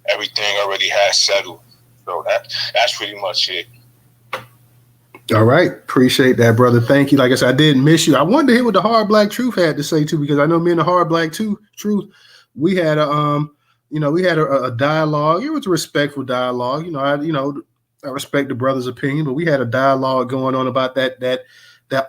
everything already had settled. So that's pretty much it. All right. Appreciate that, brother. Thank you. Like I said, I didn't miss you. I wanted to hear what the Hard Black Truth had to say too, because I know me and the Hard Black Truth, we had a dialogue. It was a respectful dialogue. I respect the brother's opinion, but we had a dialogue going on about that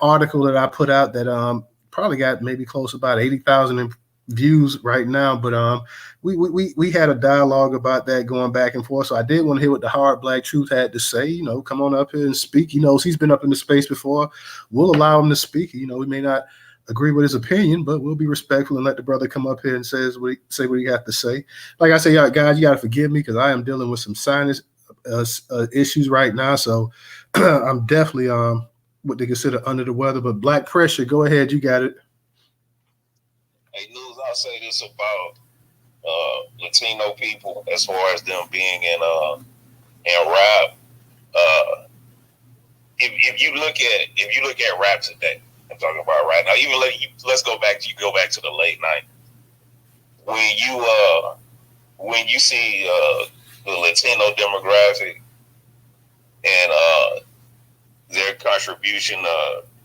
article that I put out that probably got maybe close to about 80,000 views right now. But we had a dialogue about that going back and forth. So I did want to hear what the Hard Black Truth had to say. Come on up here and speak. He's been up in the space before. We'll allow him to speak. We may not agree with his opinion, but we'll be respectful and let the brother come up here and say what he got to say. Like I say, y'all guys, you got to forgive me because I am dealing with some sinus issues right now. So I'm definitely what they consider under the weather. But Black Pressure, go ahead. You got it. Hey, News, I'll say this about Latino people as far as them being in rap. If you look at rap today, I'm talking about right now. Even let's go back to the late '90s when you see the Latino demographic and their contribution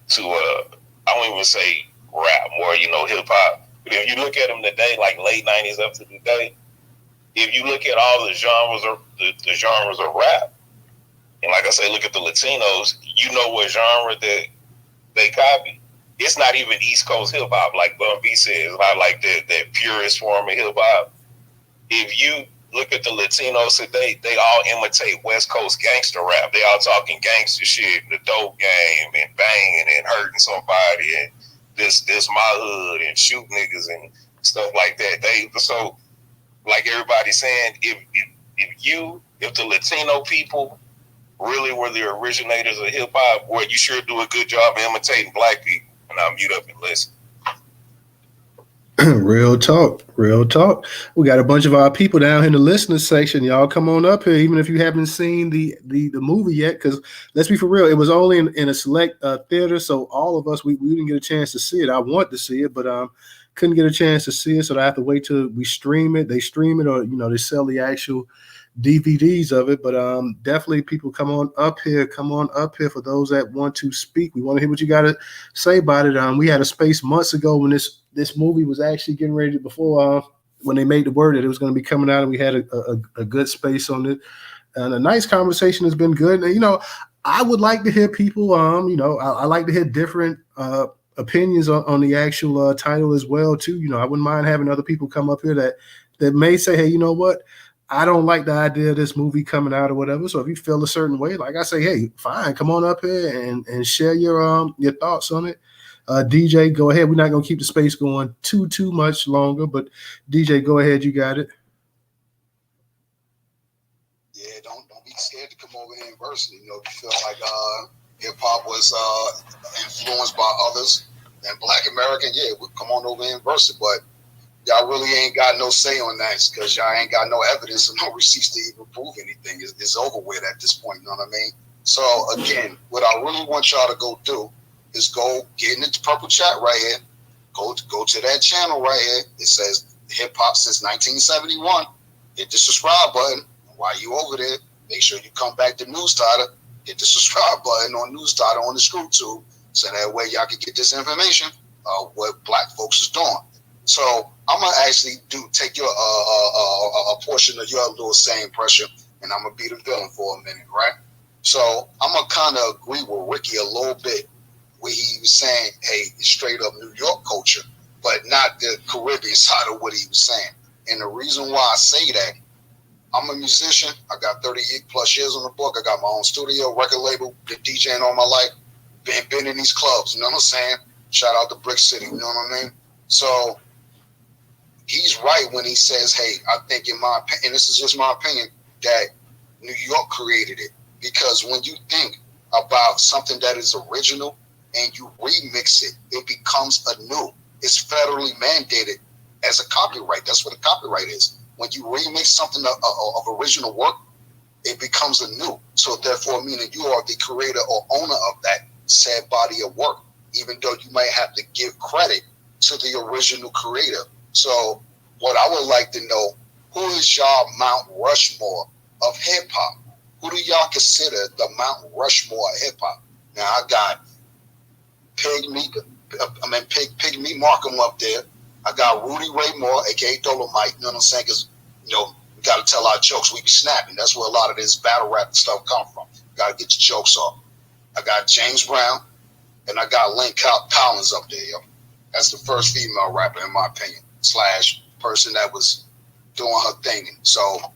to I won't even say rap, more hip hop. But if you look at them today, like late '90s up to today, if you look at all the genres of rap, and like I say, look at the Latinos, what genre that they copy. It's not even East Coast hip hop, like Bun B said. It's not like that purest form of hip hop. if you look at the Latinos today, they all imitate West Coast gangster rap. They all talking gangster shit, the dope game, and banging and hurting somebody, and this my hood, and shoot niggas and stuff like that. So like everybody's saying, if the Latino people really were the originators of hip hop, boy, you sure do a good job of imitating black people. And I'll mute up and listen. Real talk, real talk. We got a bunch of our people down here in the listeners section. Y'all come on up here, even if you haven't seen the movie yet. Because let's be for real, it was only in a select theater, so all of us we didn't get a chance to see it. I want to see it, but couldn't get a chance to see it, so I have to wait till we stream it. They stream it, or they sell the actual DVDs of it. But definitely people come on up here for those that want to speak. We want to hear what you got to say about it. We had a space months ago when this movie was actually getting ready before when they made the word that it was going to be coming out, and we had a good space on it, and a nice conversation has been good. And I would like to hear people I like to hear different opinions on the actual title as well too. I wouldn't mind having other people come up here that may say, hey, you know what, I don't like the idea of this movie coming out or whatever. So if you feel a certain way, like I say, hey, fine, come on up here and share your thoughts on it. DJ, go ahead. We're not gonna keep the space going too much longer, but DJ, go ahead. You got it. Yeah, don't be scared to come over here and verse. If you feel like hip hop was influenced by others and Black American, yeah, we come on over here and verse it. But y'all really ain't got no say on that because y'all ain't got no evidence or no receipts to even prove anything. It's over with at this point. You know what I mean? So again, what I really want y'all to go do is go get in the purple chat right here. Go to that channel right here. It says hip hop since 1971. Hit the subscribe button. While you over there, make sure you come back to Newstoter. Hit the subscribe button on Newstoter on the ScrewTube, so that way y'all can get this information what black folks is doing. So I'm gonna actually take your a portion of your little saying pressure, and I'm gonna be the villain for a minute, right? So I'm gonna kind of agree with Ricky a little bit, where he was saying, hey, it's straight up New York culture, but not the Caribbean side of what he was saying. And the reason why I say that, I'm a musician. I got 30 plus years on the book. I got my own studio, record label, been DJing all my life, been in these clubs, you know what I'm saying? Shout out to Brick City, you know what I mean? So he's right when he says, hey, I think in my opinion, and this is just my opinion, that New York created it. Because when you think about something that is original and you remix it, it becomes anew. It's federally mandated as a copyright. That's what a copyright is. When you remix something of original work, it becomes anew. So therefore, meaning you are the creator or owner of that said body of work, even though you might have to give credit to the original creator. So what I would like to know, who is y'all Mount Rushmore of hip hop? Who do y'all consider the Mount Rushmore of hip hop? Now I got Pig Meat Markham up there. I got Rudy Ray Moore, aka Dolomite, you know what I'm saying? Because, we got to tell our jokes. We be snapping. That's where a lot of this battle rap stuff come from. Got to get your jokes off. I got James Brown, and I got Lynn Collins up there, yo. That's the first female rapper, in my opinion, / person that was doing her thing. So,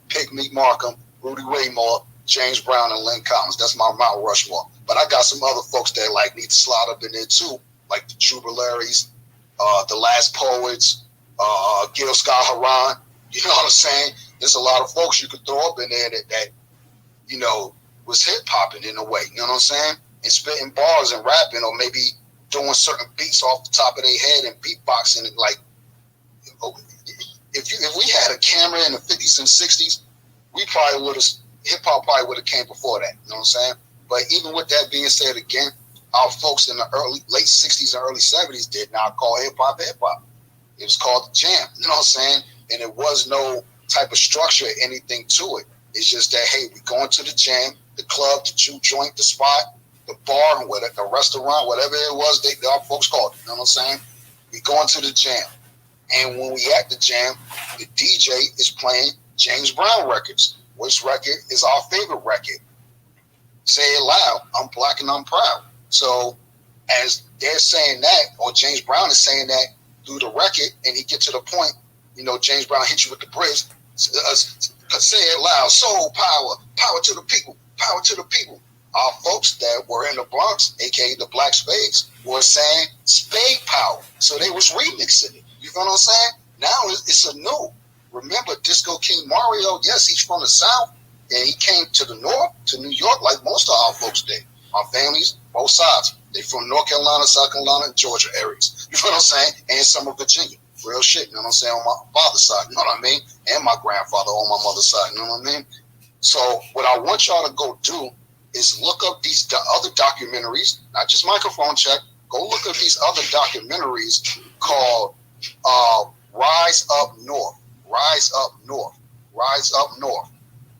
Pig Meat Markham, Rudy Ray Moore, James Brown, and Lynn Collins. That's my Mount Rushmore. But I got some other folks that need to slide up in there too, like the Jubilaries, the Last Poets, Gil Scott Heron. You know what I'm saying? There's a lot of folks you could throw up in there that was hip hopping in a way. You know what I'm saying? And spitting bars and rapping, or maybe doing certain beats off the top of their head and beatboxing. And if we had a camera in the 50s and 60s, we probably would have, hip hop probably would have came before that. You know what I'm saying? But even with that being said, again, our folks in the late 60s and early 70s did not call hip hop. It was called the jam. You know what I'm saying? And it was no type of structure, anything to it. It's just that, hey, we going to the jam, the club, the juke joint, the spot, the bar, whatever, the restaurant, whatever it was, our folks called it. You know what I'm saying? We going to the jam. And when we at the jam, the DJ is playing James Brown records. Which record is our favorite record? Say it loud. I'm black and I'm proud. So as they're saying that, or James Brown is saying that through the record, and he gets to the point James Brown hit you with the bridge. Say it loud, soul power, power to the people, power to the people. Our folks that were in the Bronx, aka the Black Spades, were saying spade power. So they was remixing it. You know what I'm saying? Now it's a new. Remember Disco King Mario, yes, he's from the South, and he came to the North, to New York, like most of our folks did. Our families, both sides. They from North Carolina, South Carolina, and Georgia areas. You know what I'm saying? And some of Virginia. Real shit, you know what I'm saying, on my father's side, you know what I mean? And my grandfather on my mother's side, you know what I mean? So what I want y'all to go do is look up these other documentaries, not just Microphone Check. Go look up these other documentaries called Rise Up North. Rise Up North. Rise Up North.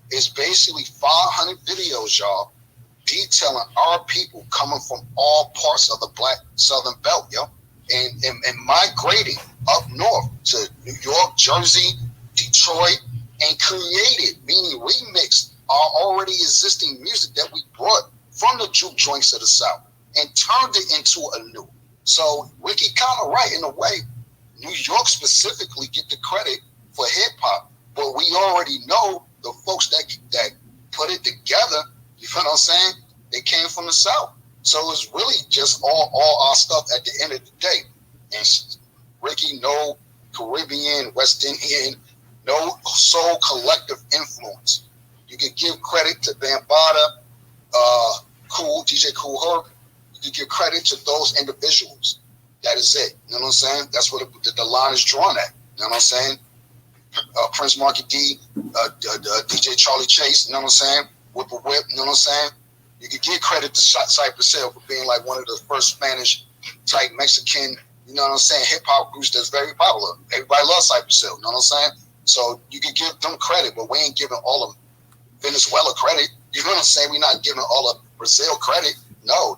It's basically 500 videos, y'all, detailing our people coming from all parts of the Black Southern Belt, yo, and migrating up north to New York, Jersey, Detroit, and created, meaning remixed our already existing music that we brought from the juke joints of the South and turned it into a new. So Ricky kind of right in a way. New York specifically get the credit for hip hop, but we already know the folks that put it together. You know what I'm saying? They came from the South, so it's really just all our stuff at the end of the day. And Ricky, no Caribbean, West Indian, no soul collective influence. You can give credit to Bambaataa, Cool, DJ Kool Herc. You can give credit to those individuals. That is it. You know what I'm saying? That's where the line is drawn at. You know what I'm saying? Prince Marky D, DJ Charlie Chase, you know what I'm saying? Whip a Whip, you know what I'm saying? You can give credit to Cypress Hill for being like one of the first Spanish type Mexican, you know what I'm saying, hip hop groups that's very popular. Everybody loves Cypress Hill, you know what I'm saying? So you can give them credit, but we ain't giving all of Venezuela credit. You know what I'm saying? We're not giving all of Brazil credit. No,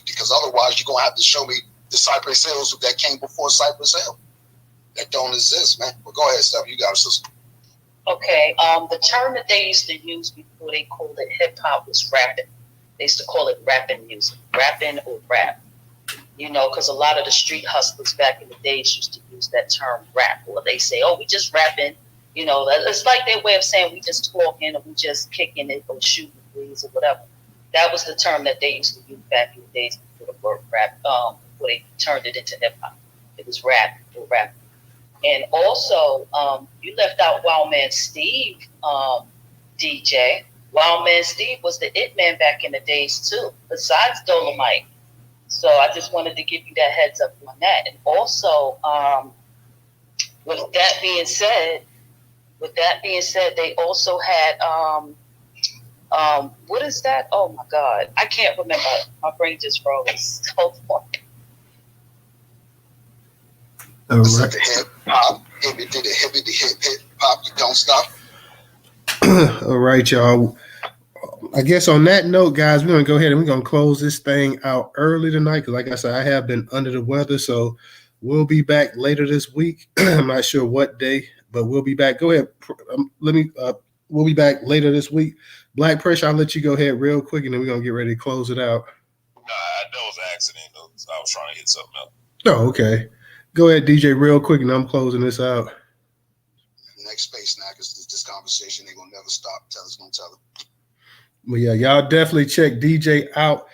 because otherwise you're going to have to show me the Cypress Hills that came before Cypress Hill. That don't exist, man. But go ahead, Steph. You got it, sister. Okay. The term that they used to use before they called it hip hop was rapping. They used to call it rapping music, rapping or rap. Because a lot of the street hustlers back in the days used to use that term rap, or they say, "Oh, we just rapping." It's like their way of saying we just talking or we just kicking it or shooting breeze or whatever. That was the term that they used to use back in the days before the word rap, before they turned it into hip hop. It was rap or rap. And also, you left out Wild Man Steve, DJ. Wild Man Steve was the it man back in the days too, besides Dolomite. So I just wanted to give you that heads up on that. And also, with that being said, they also had what is that? Oh my God, I can't remember. My brain just froze. Hold on. All right. The hip hop, hip hop, you don't stop. All right, y'all. I guess on that note, guys, we're gonna go ahead and we're gonna close this thing out early tonight because, like I said, I have been under the weather, so we'll be back later this week. I'm not sure what day, but we'll be back. Go ahead. We'll be back later this week. Black Pressure, I'll let you go ahead real quick, and then we're gonna get ready to close it out. Nah, that was an accident. I was trying to hit something else. Oh, okay. Go ahead, DJ, real quick, and I'm closing this out. Next space now, because this conversation ain't gonna never stop. Tell us, gonna tell it. Well, yeah, y'all definitely check DJ out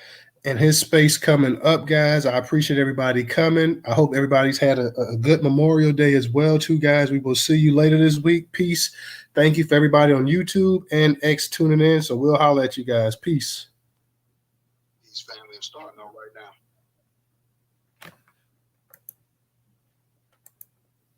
and his space coming up, guys. I appreciate everybody coming. I hope everybody's had a good Memorial Day as well, too, guys. We will see you later this week. Peace. Thank you for everybody on YouTube and X tuning in. So we'll holler at you guys. Peace. Peace, family. I'm starting on right now.